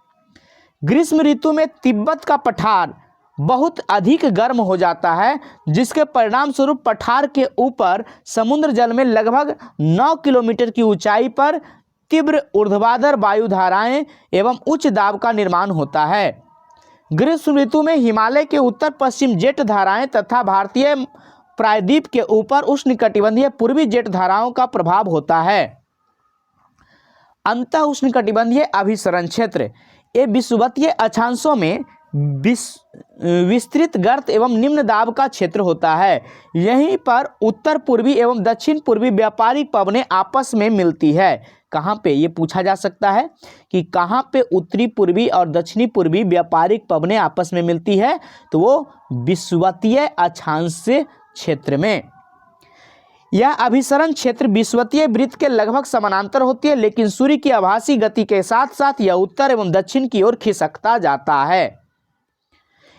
ग्रीष्म ऋतु में तिब्बत का पठार बहुत अधिक गर्म हो जाता है, जिसके परिणाम स्वरूप पठार के ऊपर समुद्र जल में लगभग 9 किलोमीटर की ऊंचाई पर तीव्र ऊर्ध्वाधर वायु धाराएं एवं उच्च दाब का निर्माण होता है। ग्रीष्म ऋतु में हिमालय के उत्तर पश्चिम जेट धाराएं तथा भारतीय प्रायद्वीप के ऊपर उष्णकटिबंधीय पूर्वी जेट धाराओं का प्रभाव होता है। अंतः उष्णकटिबंधीय अभिसरण क्षेत्र ये विषुवतीय अक्षांशों में विस्तृत गर्त एवं निम्न दाब का क्षेत्र होता है। यहीं पर उत्तर पूर्वी एवं दक्षिण पूर्वी व्यापारिक पवनें आपस में मिलती है। कहाँ पे? ये पूछा जा सकता है कि कहाँ पे उत्तरी पूर्वी और दक्षिणी पूर्वी व्यापारिक पवनें आपस में मिलती है, तो वो विषुवतीय अक्षांश क्षेत्र में। यह अभिसरण क्षेत्र विषुवतीय वृत्त के लगभग समानांतर होती है, लेकिन सूर्य की आभासी गति के साथ साथ यह उत्तर एवं दक्षिण की ओर खिसकता जाता है।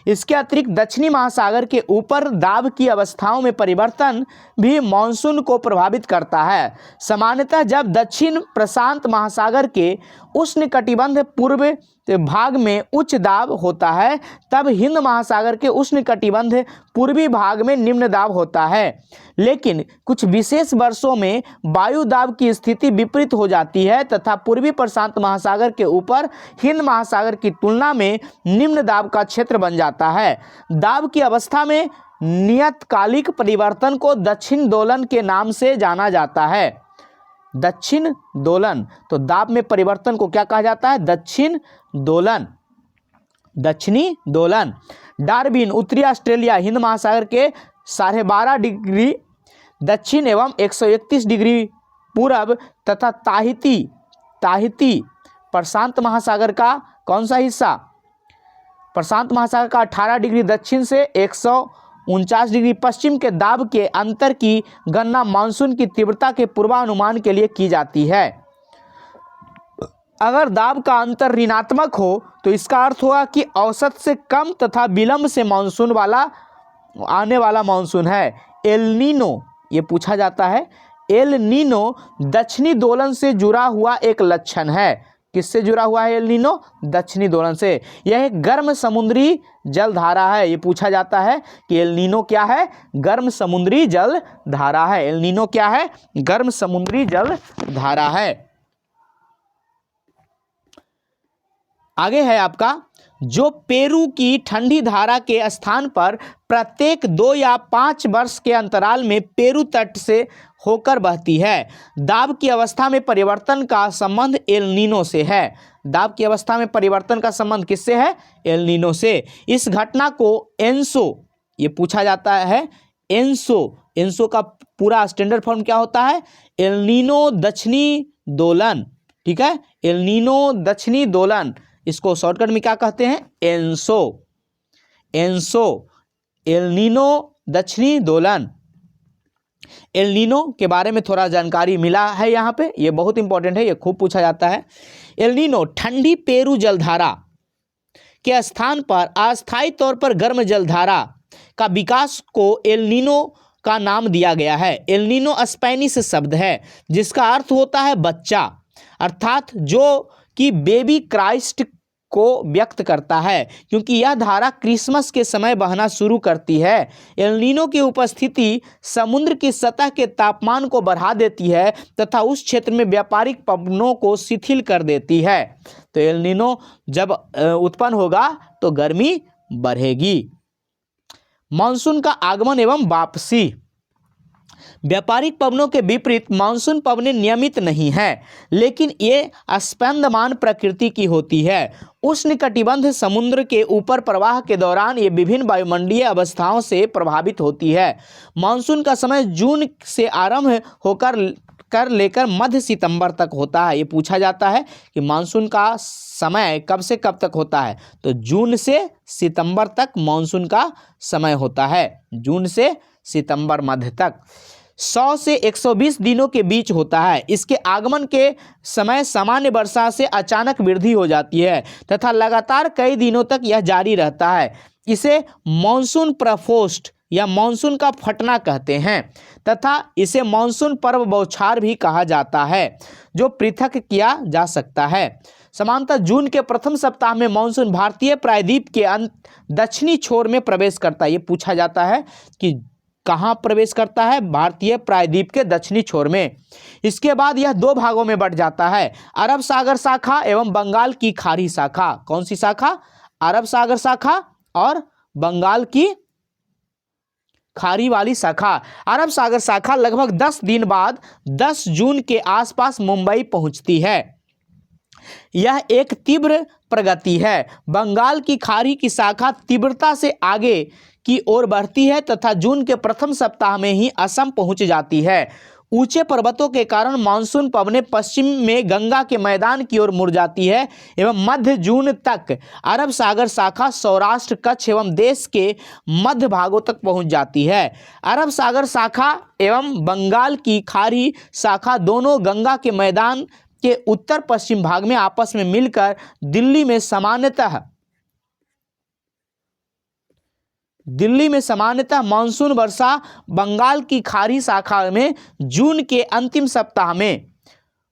इसके अतिरिक्त दक्षिणी महासागर के ऊपर दाब की अवस्थाओं में परिवर्तन भी मानसून को प्रभावित करता है। सामान्यतः जब दक्षिण प्रशांत महासागर के उष्णकटिबंध पूर्व भाग में उच्च दाब होता है, तब हिंद महासागर के उष्णकटिबंध पूर्वी भाग में निम्न दाब होता है। लेकिन कुछ विशेष वर्षों में वायु दाब की स्थिति विपरीत हो जाती है तथा पूर्वी प्रशांत महासागर के ऊपर हिंद महासागर की तुलना में निम्न दाब का क्षेत्र बन जाता है। दाब की अवस्था में नियतकालिक परिवर्तन को दक्षिण दोलन के नाम से जाना जाता है। दक्षिण दोलन, तो दाब में परिवर्तन को क्या कहा जाता है? दक्षिण दोलन, दक्षिणी दोलन। डार्विन उत्तरी ऑस्ट्रेलिया हिंद महासागर के 12.5 डिग्री दक्षिण एवं 131 डिग्री पूर्व तथा ताहिती प्रशांत महासागर का कौन सा हिस्सा? प्रशांत महासागर का 18 डिग्री दक्षिण से 149 डिग्री पश्चिम के दाब के अंतर की गणना मानसून की तीव्रता के पूर्वानुमान के लिए की जाती है। अगर दाब का अंतर ऋणात्मक हो तो इसका अर्थ होगा कि औसत से कम तथा विलंब से मानसून वाला आने वाला मानसून है। एल नीनो, ये पूछा जाता है, एल नीनो दक्षिणी दोलन से जुड़ा हुआ एक लक्षण है। किससे जुड़ा हुआ है एल नीनो? दक्षिणी दोलन से। यह एक गर्म समुद्री जलधारा है। ये पूछा जाता है कि एल नीनो क्या है? गर्म समुद्री जल धारा है। एल नीनो क्या है? गर्म समुद्री जल धारा है। आगे है आपका, जो पेरू की ठंडी धारा के स्थान पर प्रत्येक 2 या 5 वर्ष के अंतराल में पेरू तट से होकर बहती है। दाब की अवस्था में परिवर्तन का संबंध एल नीनो से है। दाब की अवस्था में परिवर्तन का संबंध किससे है? एल नीनो से। इस घटना को एंसो, ये पूछा जाता है, एंसो का पूरा स्टैंडर्ड फॉर्म क्या होता है? एल नीनो दक्षिणी दोलन। ठीक है, एल नीनो दक्षिणी दोलन, इसको शॉर्टकट में क्या कहते हैं? एंसो। एल नीनो दक्षिणी दोलन। एल नीनो के बारे में थोड़ा जानकारी मिला है यहाँ पे, ये बहुत इंपॉर्टेंट है, ये खूब पूछा जाता है। एल नीनो ठंडी पेरू जलधारा के स्थान पर अस्थायी तौर पर गर्म जलधारा का विकास को एल नीनो का नाम दिया गया है। एल नीनो स्पेनिश शब्द है जिसका अर्थ होता है बच्चा, अर्थात जो कि बेबी क्राइस्ट को व्यक्त करता है, क्योंकि यह धारा क्रिसमस के समय बहना शुरू करती है। एल नीनो की उपस्थिति समुद्र की सतह के तापमान को बढ़ा देती है तथा उस क्षेत्र में व्यापारिक पवनों को शिथिल कर देती है। तो एल नीनो जब उत्पन्न होगा तो गर्मी बढ़ेगी। मानसून का आगमन एवं वापसी। व्यापारिक पवनों के विपरीत मानसून पवनें नियमित नहीं हैं, लेकिन ये स्पंदमान प्रकृति की होती है। उष्णकटिबंध समुद्र के ऊपर प्रवाह के दौरान ये विभिन्न वायुमंडलीय अवस्थाओं से प्रभावित होती है। मानसून का समय जून से आरंभ होकर लेकर मध्य सितंबर तक होता है। ये पूछा जाता है कि मानसून का समय कब से कब तक होता है? तो जून से सितंबर तक मानसून का समय होता है, जून से सितंबर मध्य तक। 100 से 120 दिनों के बीच होता है। इसके आगमन के समय सामान्य वर्षा से अचानक वृद्धि हो जाती है तथा लगातार कई दिनों तक यह जारी रहता है। इसे मानसून प्रफोस्ट या मानसून का फटना कहते हैं तथा इसे मानसून पर्व बौछार भी कहा जाता है, जो पृथक किया जा सकता है। सामान्यतः जून के प्रथम सप्ताह में मानसून भारतीय प्रायद्वीप के दक्षिणी छोर में प्रवेश करता है। ये पूछा जाता है कि कहाँ प्रवेश करता है? भारतीय प्रायद्वीप के दक्षिणी छोर में। इसके बाद यह 2 भागों में बंट जाता है, अरब सागर शाखा एवं बंगाल की खाड़ी शाखा। कौन सी शाखा? अरब सागर शाखा और बंगाल की खाड़ी वाली शाखा। अरब सागर शाखा लगभग 10 दिन बाद 10 जून के आसपास मुंबई पहुंचती है। यह एक तीव्र प्रगति है। बंगाल की खाड़ी की शाखा तीव्रता से आगे की ओर बढ़ती है तथा जून के प्रथम सप्ताह में ही असम पहुंच जाती है। ऊंचे पर्वतों के कारण मानसून पवनें पश्चिम में गंगा के मैदान की ओर मुड़ जाती है एवं मध्य जून तक अरब सागर शाखा सौराष्ट्र, कच्छ एवं देश के मध्य भागों तक पहुंच जाती है। अरब सागर शाखा एवं बंगाल की खाड़ी शाखा दोनों गंगा के मैदान के उत्तर पश्चिम भाग में आपस में मिलकर दिल्ली में सामान्यतः मानसून वर्षा बंगाल की खाड़ी शाखा में जून के अंतिम सप्ताह में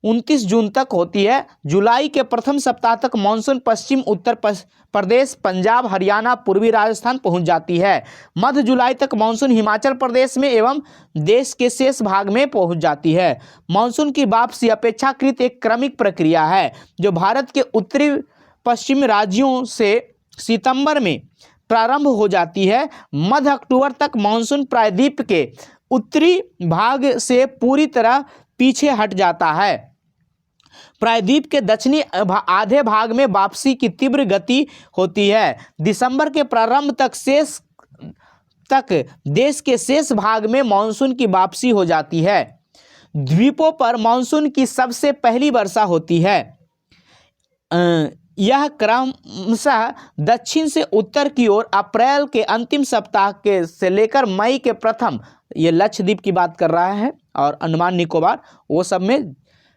29 जून तक होती है। जुलाई के प्रथम सप्ताह तक मानसून पश्चिम उत्तर प्रदेश, पंजाब, हरियाणा, पूर्वी राजस्थान पहुंच जाती है। मध्य जुलाई तक मानसून हिमाचल प्रदेश में एवं देश के शेष भाग में पहुंच जाती है। मानसून की वापसी अपेक्षाकृत एक क्रमिक प्रक्रिया है जो भारत के उत्तरी पश्चिमी राज्यों से सितंबर में प्रारंभ हो जाती है। मध्य अक्टूबर तक मानसून प्रायद्वीप के उत्तरी भाग से पूरी तरह पीछे हट जाता है। प्रायद्वीप के दक्षिणी आधे भाग में वापसी की तीव्र गति होती है। दिसंबर के प्रारंभ तक देश के शेष भाग में मानसून की वापसी हो जाती है। द्वीपों पर मानसून की सबसे पहली वर्षा होती है। यह क्रमशः दक्षिण से उत्तर की ओर अप्रैल के अंतिम सप्ताह के से लेकर मई के प्रथम, ये लक्षद्वीप की बात कर रहा है और अंडमान निकोबार, वो सब में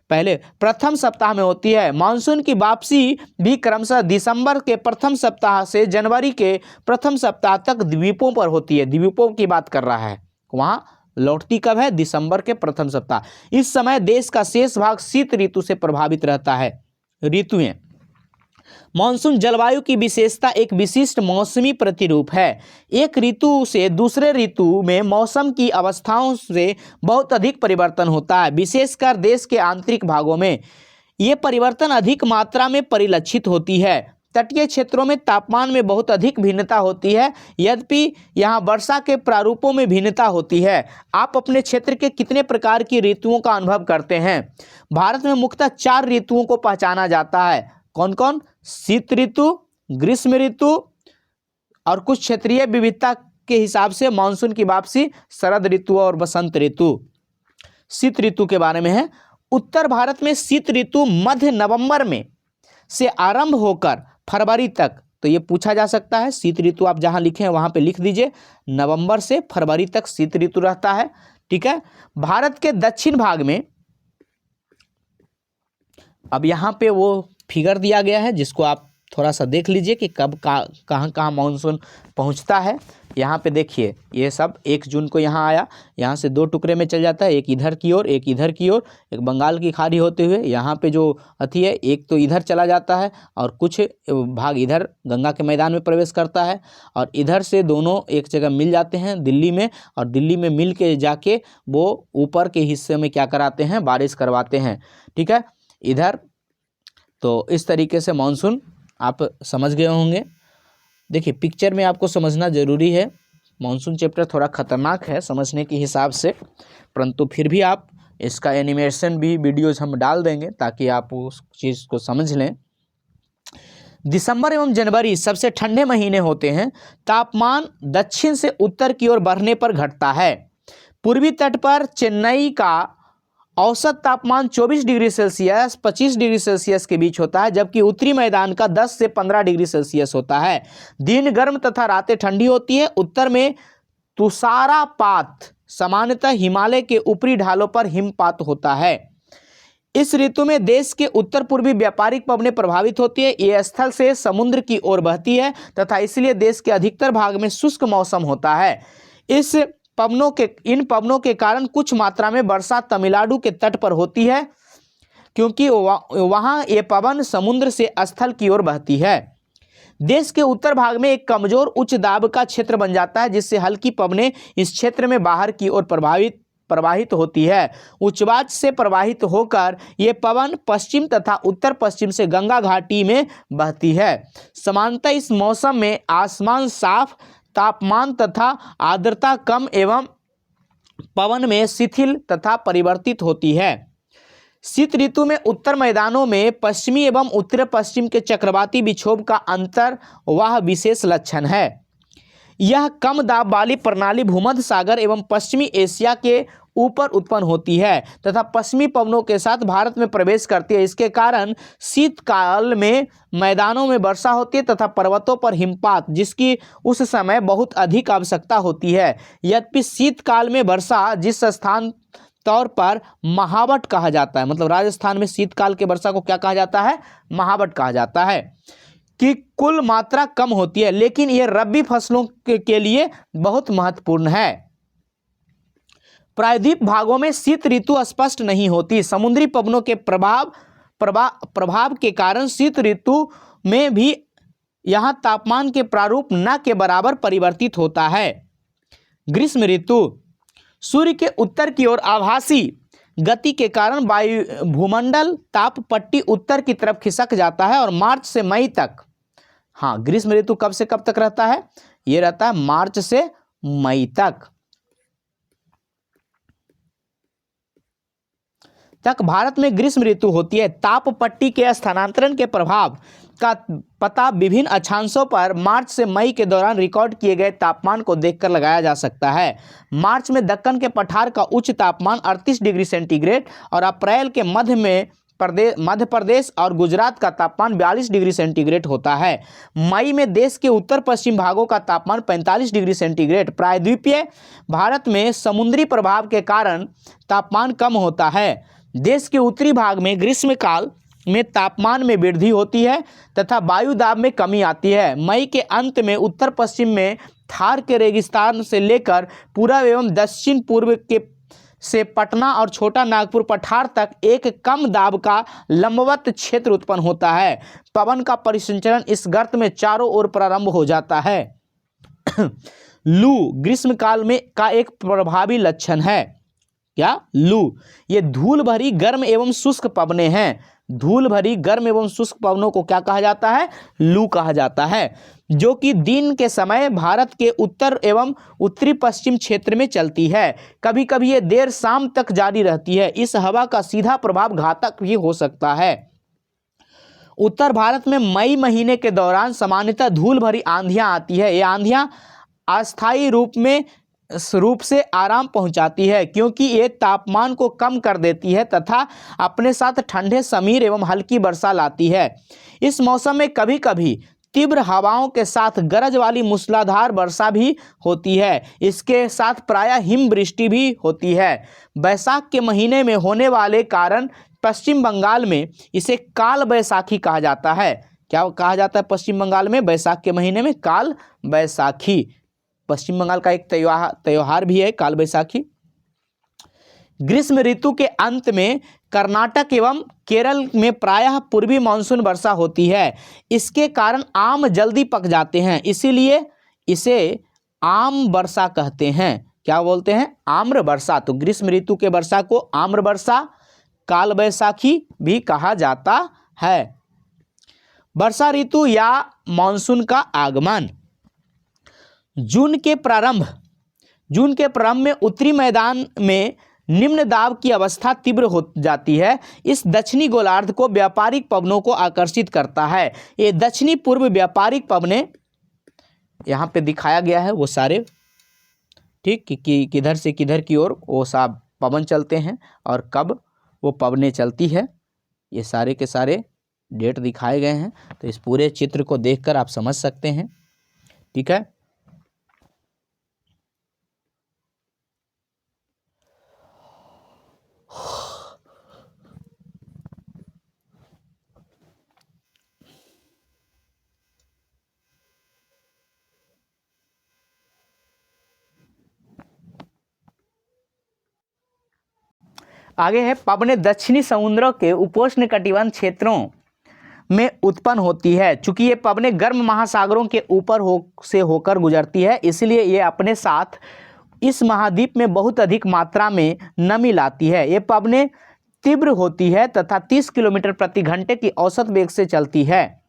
पहले प्रथम सप्ताह में होती है। मानसून की वापसी भी क्रमशः दिसंबर के प्रथम सप्ताह से जनवरी के प्रथम सप्ताह तक द्वीपों पर होती है। द्वीपों की बात कर रहा है, वहाँ लौटती कब है? दिसंबर के प्रथम सप्ताह। इस समय देश का शेष भाग शीत ऋतु से प्रभावित रहता है। ऋतुएं। मानसून जलवायु की विशेषता एक विशिष्ट मौसमी प्रतिरूप है। एक ऋतु से दूसरे ऋतु में मौसम की अवस्थाओं से बहुत अधिक परिवर्तन होता है, विशेषकर देश के आंतरिक भागों में ये परिवर्तन अधिक मात्रा में परिलक्षित होती है। तटीय क्षेत्रों में तापमान में बहुत अधिक भिन्नता होती है, यद्यपि यहाँ वर्षा के प्रारूपों में भिन्नता होती है। आप अपने क्षेत्र के कितने प्रकार की ऋतुओं का अनुभव करते हैं? भारत में मुख्यतः 4 ऋतुओं को पहचाना जाता है। कौन कौन? शीत ऋतु, ग्रीष्म ऋतु और कुछ क्षेत्रीय विविधता के हिसाब से मानसून की वापसी शरद ऋतु और बसंत ऋतु। शीत ऋतु के बारे में है। उत्तर भारत में शीत ऋतु मध्य नवंबर में से आरंभ होकर फरवरी तक, तो ये पूछा जा सकता है। शीत ऋतु आप जहां लिखे हैं वहां पे लिख दीजिए, नवंबर से फरवरी तक शीत ऋतु रहता है। ठीक है। भारत के दक्षिण भाग में, अब यहां पे वो फिगर दिया गया है जिसको आप थोड़ा सा देख लीजिए कि कब कहाँ मानसून पहुंचता है। यहाँ पे देखिए, ये सब 1 जून को यहाँ आया, यहाँ से 2 टुकड़े में चल जाता है, एक इधर की ओर, एक इधर की ओर, एक बंगाल की खाड़ी होते हुए यहाँ पे जो अथी है, एक तो इधर चला जाता है और कुछ भाग इधर गंगा के मैदान में प्रवेश करता है और इधर से दोनों एक जगह मिल जाते हैं दिल्ली में, और दिल्ली में मिल के जाके वो ऊपर के हिस्से में क्या कराते हैं? बारिश करवाते हैं। ठीक है। इधर तो इस तरीके से मानसून आप समझ गए होंगे। देखिए, पिक्चर में आपको समझना ज़रूरी है। मानसून चैप्टर थोड़ा ख़तरनाक है समझने के हिसाब से, परंतु फिर भी आप इसका एनिमेशन भी वीडियोज़ हम डाल देंगे ताकि आप उस चीज़ को समझ लें। दिसंबर एवं जनवरी सबसे ठंडे महीने होते हैं। तापमान दक्षिण से उत्तर की ओर बढ़ने पर घटता है। पूर्वी तट पर चेन्नई का औसत तापमान 24 डिग्री सेल्सियस 25 डिग्री सेल्सियस के बीच होता है, जबकि उत्तरी मैदान का 10 से 15 डिग्री सेल्सियस होता है। दिन गर्म तथा रातें ठंडी होती है। उत्तर में तुषारपात, सामान्यतः हिमालय के ऊपरी ढालों पर हिमपात होता है। इस ऋतु में देश के उत्तर पूर्वी व्यापारिक पवनें प्रभावित होती है। ये स्थल से समुद्र की ओर बहती है तथा इसलिए देश के अधिकतर भाग में शुष्क मौसम होता है। इन पवनों के कारण कुछ मात्रा में वर्षा तमिलनाडु के तट पर होती है, क्योंकि वहां ये पवन समुद्र से स्थल की ओर बहती है। देश के उत्तर भाग में एक कमजोर उच्च दाब का क्षेत्र बन जाता है, जिससे हल्की पवनें इस क्षेत्र में बाहर की ओर प्रवाहित होती है। उच्चवाच से प्रवाहित होकर ये पवन पश्चिम तथा उत्तर पश्चिम से गंगा घाटी में बहती है। सामान्यतः इस मौसम में आसमान साफ, तापमान तथा आर्द्रता कम एवं पवन में शिथिल तथा परिवर्तित होती है। शीत ऋतु में उत्तर मैदानों में पश्चिमी एवं उत्तर पश्चिम के चक्रवाती विक्षोभ का अंतर वह विशेष लक्षण है। यह कम दाब वाली प्रणाली भूमध्य सागर एवं पश्चिमी एशिया के ऊपर उत्पन्न होती है तथा पश्चिमी पवनों के साथ भारत में प्रवेश करती है। इसके कारण शीतकाल में मैदानों में वर्षा होती है तथा पर्वतों पर हिमपात, जिसकी उस समय बहुत अधिक आवश्यकता होती है। यद्यपि शीतकाल में वर्षा जिस स्थान तौर पर महावट कहा जाता है, मतलब राजस्थान में शीतकाल के वर्षा को क्या कहा जाता है? महावट कहा जाता है, कि कुल मात्रा कम होती है, लेकिन यह रबी फसलों के लिए बहुत महत्वपूर्ण है। प्रायद्वीप भागों में शीत ऋतु स्पष्ट नहीं होती। समुद्री पवनों के प्रभाव के कारण शीत ऋतु में भी यहाँ तापमान के प्रारूप न के बराबर परिवर्तित होता है। ग्रीष्म ऋतु, सूर्य के उत्तर की ओर आभासी गति के कारण वायु भूमंडल ताप पट्टी उत्तर की तरफ खिसक जाता है और मार्च से मई तक, हाँ ग्रीष्म ऋतु कब से कब तक रहता है, ये रहता है मार्च से मई तक भारत में ग्रीष्म ऋतु होती है। ताप पट्टी के स्थानांतरण के प्रभाव का पता विभिन्न अक्षांशों पर मार्च से मई के दौरान रिकॉर्ड किए गए तापमान को देखकर लगाया जा सकता है। मार्च में दक्कन के पठार का उच्च तापमान 38 डिग्री सेंटीग्रेड और अप्रैल के मध्य प्रदेश और गुजरात का तापमान 42 डिग्री सेंटीग्रेड होता है। मई में देश के उत्तर पश्चिम भागों का तापमान 45 डिग्री सेंटीग्रेड। प्रायद्वीपीय भारत में समुद्री प्रभाव के कारण तापमान कम होता है। देश के उत्तरी भाग में ग्रीष्मकाल में तापमान में वृद्धि होती है तथा वायु दाब में कमी आती है। मई के अंत में उत्तर पश्चिम में थार के रेगिस्तान से लेकर पूर्व एवं दक्षिण पूर्व से पटना और छोटा नागपुर पठार तक एक कम दाब का लंबवत क्षेत्र उत्पन्न होता है। पवन का परिसंचरण इस गर्त में चारों ओर प्रारंभ हो जाता है। लू ग्रीष्मकाल में का एक प्रभावी लक्षण है। क्या? लू। ये धूल भरी गर्म एवं शुष्क पवनें हैं। धूल भरी गर्म एवं शुष्क पवनों को क्या कहा जाता है? लू कहा जाता है, जो कि दिन के समय भारत के उत्तर एवं उत्तरी पश्चिम क्षेत्र में चलती है। कभी कभी ये देर शाम तक जारी रहती है। इस हवा का सीधा प्रभाव घातक भी हो सकता है। उत्तर भारत में मई महीने के दौरान सामान्यतः धूल भरी आंधियां आती है। ये आंधियां अस्थायी रूप से आराम पहुंचाती है, क्योंकि ये तापमान को कम कर देती है तथा अपने साथ ठंडे समीर एवं हल्की वर्षा लाती है। इस मौसम में कभी कभी तीव्र हवाओं के साथ गरज वाली मूसलाधार वर्षा भी होती है। इसके साथ प्रायः हिमवृष्टि भी होती है। बैसाख के महीने में होने वाले कारण पश्चिम बंगाल में इसे काल बैसाखी कहा जाता है। क्या कहा जाता है पश्चिम बंगाल में? बैसाख के महीने में काल बैसाखी। पश्चिम बंगाल का एक त्योहार भी है काल बैसाखी। ग्रीष्म ऋतु के अंत में कर्नाटक एवं केरल में प्रायः पूर्वी मानसून वर्षा होती है। इसके कारण आम जल्दी पक जाते हैं, इसीलिए इसे आम वर्षा कहते हैं। क्या बोलते हैं? आम्र वर्षा। तो ग्रीष्म ऋतु के वर्षा को आम्र वर्षा, काल बैसाखी भी कहा जाता है। वर्षा ऋतु या मानसून का आगमन। जून के प्रारंभ में उत्तरी मैदान में निम्न दाब की अवस्था तीव्र हो जाती है। इस दक्षिणी गोलार्ध को व्यापारिक पवनों को आकर्षित करता है। ये दक्षिणी पूर्व व्यापारिक पवनें यहाँ पे दिखाया गया है, वो सारे, ठीक, कि किधर से किधर की ओर वो सब पवन चलते हैं और कब वो पवनें चलती है, ये सारे के सारे डेट दिखाए गए हैं। तो इस पूरे चित्र को देखकर आप समझ सकते हैं। ठीक है। आगे है, पवनें दक्षिणी समुद्रों के उपोष्ण कटिबंध क्षेत्रों में उत्पन्न होती है। चूंकि ये पवनें गर्म महासागरों के ऊपर से होकर गुजरती है, इसलिए ये अपने साथ इस महाद्वीप में बहुत अधिक मात्रा में नमी लाती है। ये पवनें तीव्र होती है तथा 30 किलोमीटर प्रति घंटे की औसत वेग से चलती है।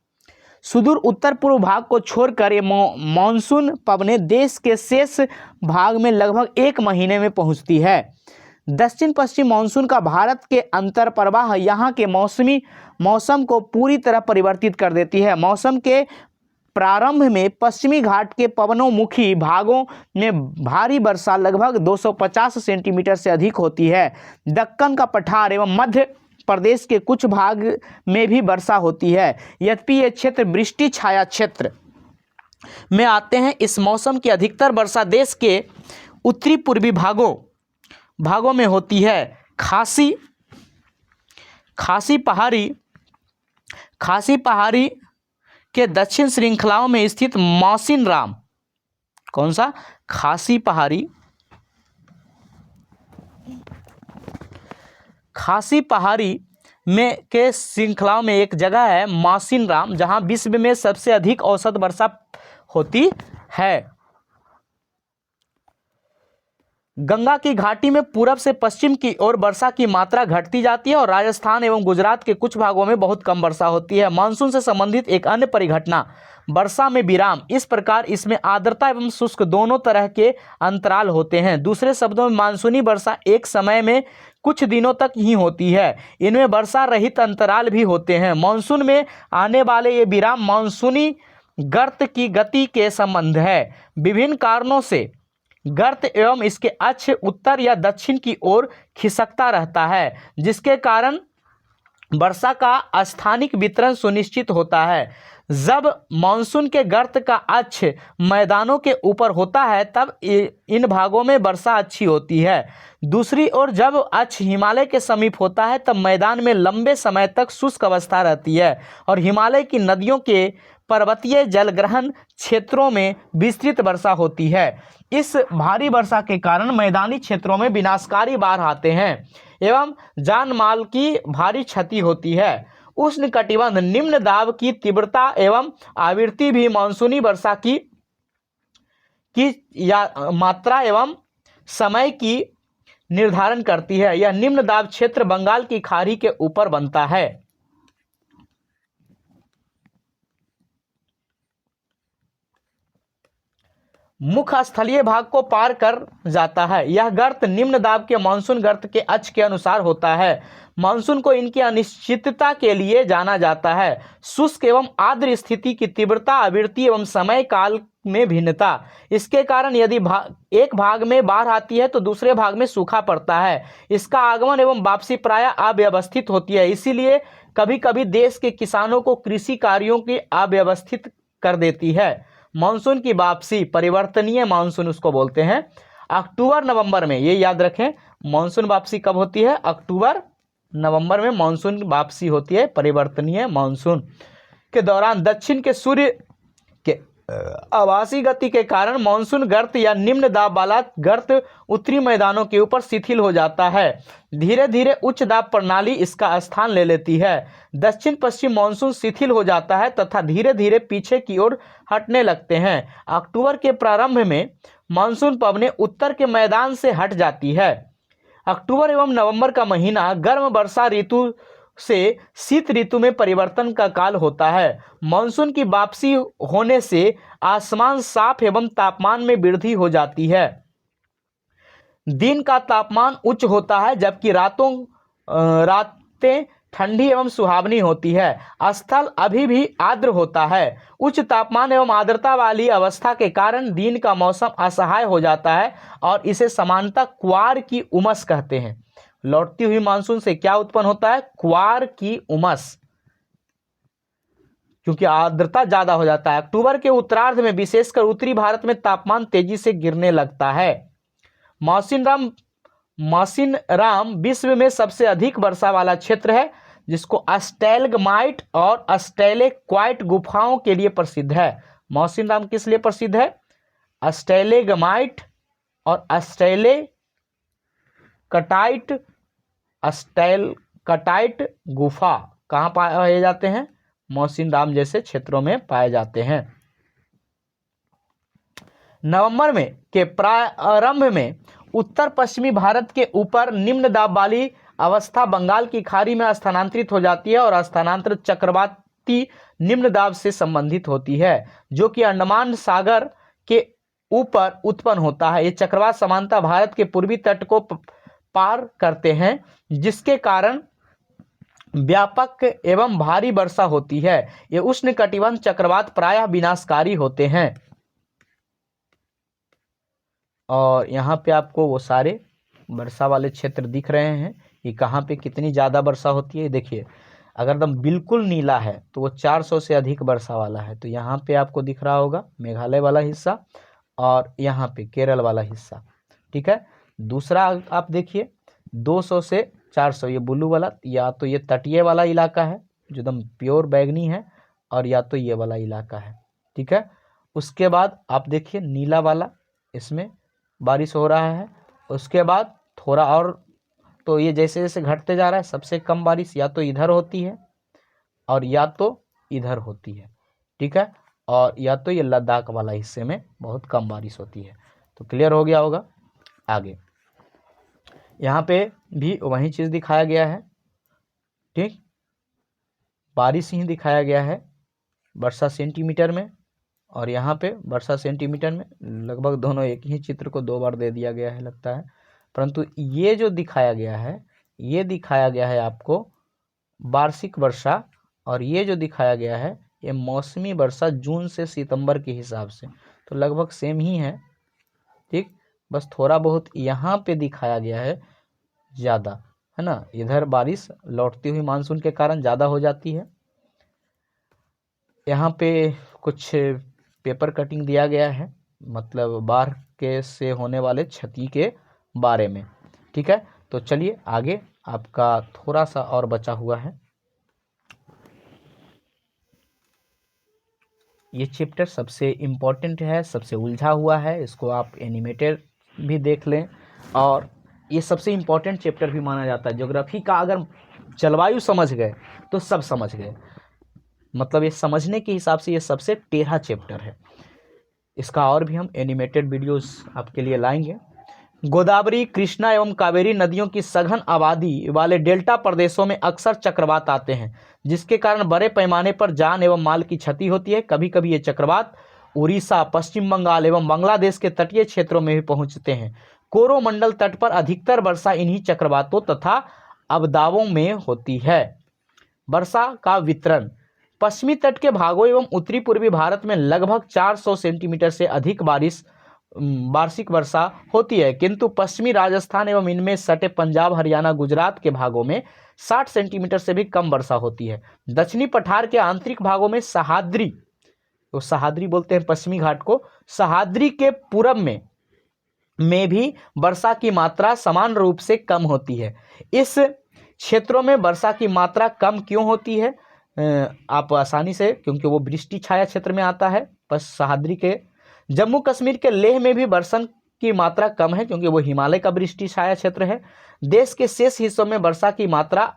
सुदूर उत्तर पूर्व भाग को छोड़कर ये मानसून पवनें देश के शेष भाग में लगभग 1 महीने में पहुंचती है। दक्षिण पश्चिम मानसून का भारत के अंतर प्रवाह यहाँ के मौसम को पूरी तरह परिवर्तित कर देती है। मौसम के प्रारंभ में पश्चिमी घाट के पवनोन्मुखी भागों में भारी वर्षा लगभग 250 सेंटीमीटर से अधिक होती है। दक्कन का पठार एवं मध्य प्रदेश के कुछ भाग में भी वर्षा होती है। यद्यपि ये क्षेत्र वृष्टि छाया क्षेत्र में आते हैं, इस मौसम की अधिकतर वर्षा देश के उत्तरी पूर्वी भागों में होती है। खासी पहाड़ी के दक्षिण श्रृंखलाओं में स्थित मौसिनराम, कौन सा? खासी पहाड़ी खासी पहाड़ी में के श्रृंखलाओं में एक जगह है मौसिनराम, जहां विश्व में सबसे अधिक औसत वर्षा होती है। गंगा की घाटी में पूरब से पश्चिम की ओर वर्षा की मात्रा घटती जाती है और राजस्थान एवं गुजरात के कुछ भागों में बहुत कम वर्षा होती है। मानसून से संबंधित एक अन्य परिघटना वर्षा में विराम। इस प्रकार इसमें आर्द्रता एवं शुष्क दोनों तरह के अंतराल होते हैं। दूसरे शब्दों में मानसूनी वर्षा एक समय में कुछ दिनों तक ही होती है। इनमें वर्षा रहित अंतराल भी होते हैं। मानसून में आने वाले ये विराम मानसूनी गर्त की गति के संबंध है। विभिन्न कारणों से गर्त एवं इसके अक्ष उत्तर या दक्षिण की ओर खिसकता रहता है, जिसके कारण वर्षा का स्थानिक वितरण सुनिश्चित होता है। जब मानसून के गर्त का अक्ष मैदानों के ऊपर होता है तब इन भागों में वर्षा अच्छी होती है। दूसरी ओर जब अक्ष हिमालय के समीप होता है तब मैदान में लंबे समय तक शुष्क अवस्था रहती है और हिमालय की नदियों के पर्वतीय जलग्रहण क्षेत्रों में विस्तृत वर्षा होती है। इस भारी वर्षा के कारण मैदानी क्षेत्रों में विनाशकारी बाढ़ आते हैं एवं जान माल की भारी क्षति होती है। उष्णकटिबंध निम्न दाब की तीव्रता एवं आवृत्ति भी मानसूनी वर्षा की या मात्रा एवं समय की निर्धारण करती है। यह निम्न दाब क्षेत्र बंगाल की खाड़ी के ऊपर बनता है। मुख्य स्थलीय भाग को पार कर जाता है। यह गर्त निम्न दाब के मानसून गर्त के अक्ष के अनुसार होता है। मानसून को इनकी अनिश्चितता के लिए जाना जाता है। शुष्क एवं आर्द्र स्थिति की तीव्रता, आवृत्ति एवं समय काल में भिन्नता। इसके कारण यदि एक भाग में बाढ़ आती है तो दूसरे भाग में सूखा पड़ता है। इसका आगमन एवं वापसी प्रायः अव्यवस्थित होती है। इसीलिए कभी कभी देश के किसानों को कृषि कार्यों की अव्यवस्थित कर देती है। मानसून की वापसी, परिवर्तनीय मानसून उसको बोलते हैं। अक्टूबर नवंबर में, ये याद रखें, मानसून वापसी कब होती है? अक्टूबर नवंबर में मानसून वापसी होती है। परिवर्तनीय मानसून के दौरान दक्षिण के सूर्य के आवासी गति के कारण मानसून गर्त या निम्न दाब वाला गर्त उत्तरी मैदानों के ऊपर शिथिल हो जाता है। धीरे धीरे उच्च दाब प्रणाली इसका स्थान ले लेती है। दक्षिण पश्चिम मानसून शिथिल हो जाता है तथा धीरे धीरे पीछे की ओर हटने लगते हैं। अक्टूबर के प्रारंभ में मानसून पवनें उत्तर के मैदान से हट जाती है। अक्टूबर एवं नवंबर का महीना गर्म वर्षा ऋतु से शीत ऋतु में परिवर्तन का काल होता है। मानसून की वापसी होने से आसमान साफ एवं तापमान में वृद्धि हो जाती है। दिन का तापमान उच्च होता है जबकि रातें ठंडी एवं सुहावनी होती है। स्थल अभी भी आर्द्र होता है। उच्च तापमान एवं आर्द्रता वाली अवस्था के कारण दिन का मौसम असहाय हो जाता है और इसे सामान्यतः क्वार की उमस कहते हैं। लौटती हुई मानसून से क्या उत्पन्न होता है? क्वार की उमस, क्योंकि आर्द्रता ज्यादा हो जाता है। अक्टूबर के उत्तरार्ध में विशेषकर उत्तरी भारत में तापमान तेजी से गिरने लगता है। मौसिनराम विश्व में सबसे अधिक वर्षा वाला क्षेत्र है, जिसको स्टैलग्माइट और स्टैलेक्वाइट गुफाओं के लिए प्रसिद्ध है। मौसिनराम किस लिए प्रसिद्ध है? स्टैलेग्माइट और स्टैलकटाइट गुफा कहाँ पाए जाते हैं? मौसिनराम जैसे क्षेत्रों में पाए जाते हैं। नवंबर में के प्रारंभ में उत्तर पश्चिमी भारत के ऊपर निम्न दाब वाली अवस्था बंगाल की खाड़ी में स्थानांतरित हो जाती है और स्थानांतर चक्रवाती निम्न दाब से संबंधित होती है, जो कि अंडमान सागर के ऊपर उत्पन्न होता है। ये चक्रवात समानता भारत के पूर्वी तट को पार करते हैं, जिसके कारण व्यापक एवं भारी वर्षा होती है। ये उष्णकटिबंध चक्रवात प्रायः विनाशकारी होते हैं। और यहाँ पे आपको वो सारे वर्षा वाले क्षेत्र दिख रहे हैं कि कहाँ पे कितनी ज़्यादा वर्षा होती है। देखिए, अगर एकदम बिल्कुल नीला है तो वो 400 से अधिक वर्षा वाला है। तो यहाँ पे आपको दिख रहा होगा मेघालय वाला हिस्सा और यहाँ पे केरल वाला हिस्सा, ठीक है। दूसरा आप देखिए 200 से 400, ये ब्लू वाला, या तो ये तटीय वाला इलाका है जो एकदम प्योर बैगनी है, और या तो ये वाला इलाका है, ठीक है। उसके बाद आप देखिए नीला वाला, इसमें बारिश हो रहा है। उसके बाद थोड़ा और तो ये जैसे जैसे घटते जा रहा है, सबसे कम बारिश या तो इधर होती है और या तो इधर होती है, ठीक है, और या तो ये लद्दाख वाला हिस्से में बहुत कम बारिश होती है। तो क्लियर हो गया होगा। आगे यहाँ पे भी वही चीज़ दिखाया गया है, ठीक, बारिश ही दिखाया गया है वर्षा सेंटीमीटर में, और यहाँ पे वर्षा सेंटीमीटर में, लगभग दोनों एक ही चित्र को 2 बार दे दिया गया है लगता है, परंतु ये जो दिखाया गया है, ये दिखाया गया है आपको वार्षिक वर्षा, और ये जो दिखाया गया है ये मौसमी वर्षा जून से सितंबर के हिसाब से, तो लगभग सेम ही है, ठीक, बस थोड़ा बहुत यहाँ पे दिखाया गया है ज़्यादा, है ना, इधर बारिश लौटती हुई मानसून के कारण ज़्यादा हो जाती है। यहाँ पे कुछ पेपर कटिंग दिया गया है, मतलब बाढ़ के से होने वाले क्षति के बारे में, ठीक है। तो चलिए आगे, आपका थोड़ा सा और बचा हुआ है। ये चैप्टर सबसे इम्पोर्टेंट है, सबसे उलझा हुआ है, इसको आप एनिमेटेड भी देख लें, और ये सबसे इम्पोर्टेंट चैप्टर भी माना जाता है। ज्योग्राफी का अगर जलवायु समझ गए तो सब समझ गए, मतलब ये समझने के हिसाब से ये सबसे टेढ़ा चैप्टर है। इसका और भी हम एनिमेटेड वीडियोस आपके लिए लाएंगे। गोदावरी, कृष्णा एवं कावेरी नदियों की सघन आबादी वाले डेल्टा प्रदेशों में अक्सर चक्रवात आते हैं, जिसके कारण बड़े पैमाने पर जान एवं माल की क्षति होती है। कभी कभी ये चक्रवात उड़ीसा, पश्चिम बंगाल एवं बांग्लादेश के तटीय क्षेत्रों में भी पहुंचते हैं। कोरोमंडल तट पर अधिकतर वर्षा इन्हीं चक्रवातों तथा अवदाबों में होती है। वर्षा का वितरण, पश्चिमी तट के भागों एवं उत्तरी पूर्वी भारत में लगभग 400 सेंटीमीटर से अधिक वार्षिक वर्षा होती है, किंतु पश्चिमी राजस्थान एवं इनमें सटे पंजाब, हरियाणा, गुजरात के भागों में 60 सेंटीमीटर से भी कम वर्षा होती है। दक्षिणी पठार के आंतरिक भागों में सह्याद्री, तो सह्याद्री बोलते हैं पश्चिमी घाट को, सह्याद्री के पूरब में भी वर्षा की मात्रा समान रूप से कम होती है। इस क्षेत्रों में वर्षा की मात्रा कम क्यों होती है? आप आसानी से, क्योंकि वो वृष्टि छाया क्षेत्र में आता है, बस सह्याद्री के। जम्मू कश्मीर के लेह में भी वर्षा की मात्रा कम है, क्योंकि वो हिमालय का वृष्टि छाया क्षेत्र है। देश के शेष हिस्सों में वर्षा की मात्रा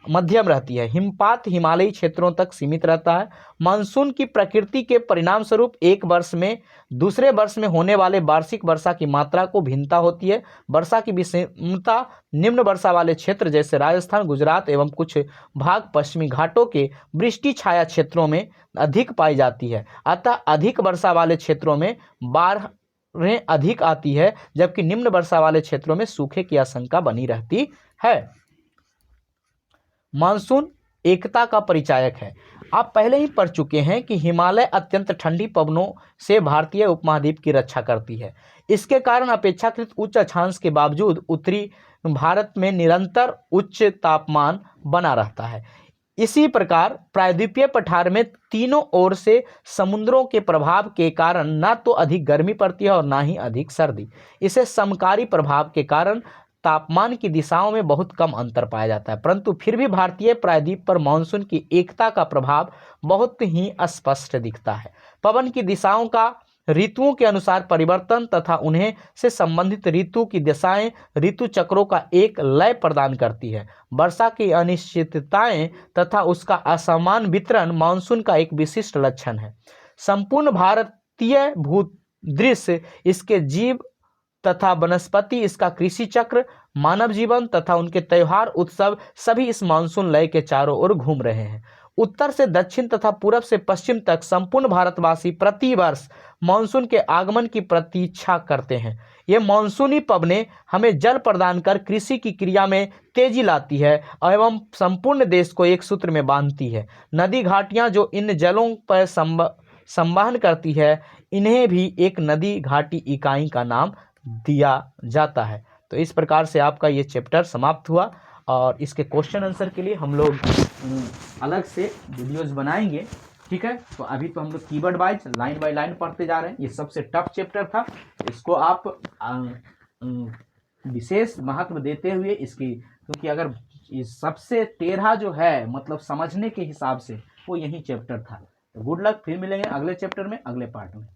मध्यम रहती है। हिमपात हिमालयी क्षेत्रों तक सीमित रहता है। मानसून की प्रकृति के परिणाम स्वरूप एक वर्ष में दूसरे वर्ष में होने वाले वार्षिक वर्षा की मात्रा को भिन्नता होती है। वर्षा की विषमता निम्न वर्षा वाले क्षेत्र जैसे राजस्थान, गुजरात एवं कुछ भाग पश्चिमी घाटों के वृष्टि छाया क्षेत्रों में अधिक पाई जाती है। अतः अधिक वर्षा वाले क्षेत्रों में बाढ़ें अधिक आती है, जबकि निम्न वर्षा वाले क्षेत्रों में सूखे की आशंका बनी रहती है। मानसून एकता का परिचायक है। आप पहले ही पढ़ चुके हैं कि हिमालय अत्यंत ठंडी पवनों से भारतीय उपमहाद्वीप की रक्षा करती है। इसके कारण अपेक्षाकृत उच्च अक्षांश के बावजूद उत्तरी भारत में निरंतर उच्च तापमान बना रहता है। इसी प्रकार प्रायद्वीपीय पठार में तीनों ओर से समुद्रों के प्रभाव के कारण न तो अधिक गर्मी पड़ती है और न ही अधिक सर्दी। इसे समकारी प्रभाव के कारण तापमान की दिशाओं में बहुत कम अंतर पाया जाता है, परंतु फिर भी भारतीय प्रायद्वीप पर मानसून की एकता का प्रभाव बहुत ही स्पष्ट दिखता है। पवन की दिशाओं का ऋतुओं के अनुसार परिवर्तन तथा उन्हें से संबंधित ऋतु की दिशाएं ऋतु चक्रों का एक लय प्रदान करती है। वर्षा की अनिश्चितताएं तथा उसका असमान वितरण मानसून का एक विशिष्ट लक्षण है। संपूर्ण भारतीय भूदृश्य, इसके जीव तथा वनस्पति, इसका कृषि चक्र, मानव जीवन तथा उनके त्योहार उत्सव सभी इस मानसून लय के चारों ओर घूम रहे हैं। उत्तर से दक्षिण तथा पूरब से पश्चिम तक संपूर्ण भारतवासी प्रतिवर्ष मानसून के आगमन की प्रतीक्षा करते हैं। ये मानसूनी पवनें हमें जल प्रदान कर कृषि की क्रिया में तेजी लाती है एवं संपूर्ण देश को एक सूत्र में बांधती है। नदी घाटियां जो इन जलों पर संवहन करती है, इन्हें भी एक नदी घाटी इकाई का नाम दिया जाता है। तो इस प्रकार से आपका ये चैप्टर समाप्त हुआ, और इसके क्वेश्चन आंसर के लिए हम लोग अलग से वीडियोस बनाएंगे, ठीक है। तो अभी तो हम लोग keyword wise line by line पढ़ते जा रहे हैं। ये सबसे टफ चैप्टर था, इसको आप विशेष महत्व देते हुए इसकी, क्योंकि अगर इस सबसे टेढ़ा जो है मतलब समझने के हिसाब से वो यही चैप्टर था। तो गुड लक, फिर मिलेंगे अगले चैप्टर में, अगले पार्ट में।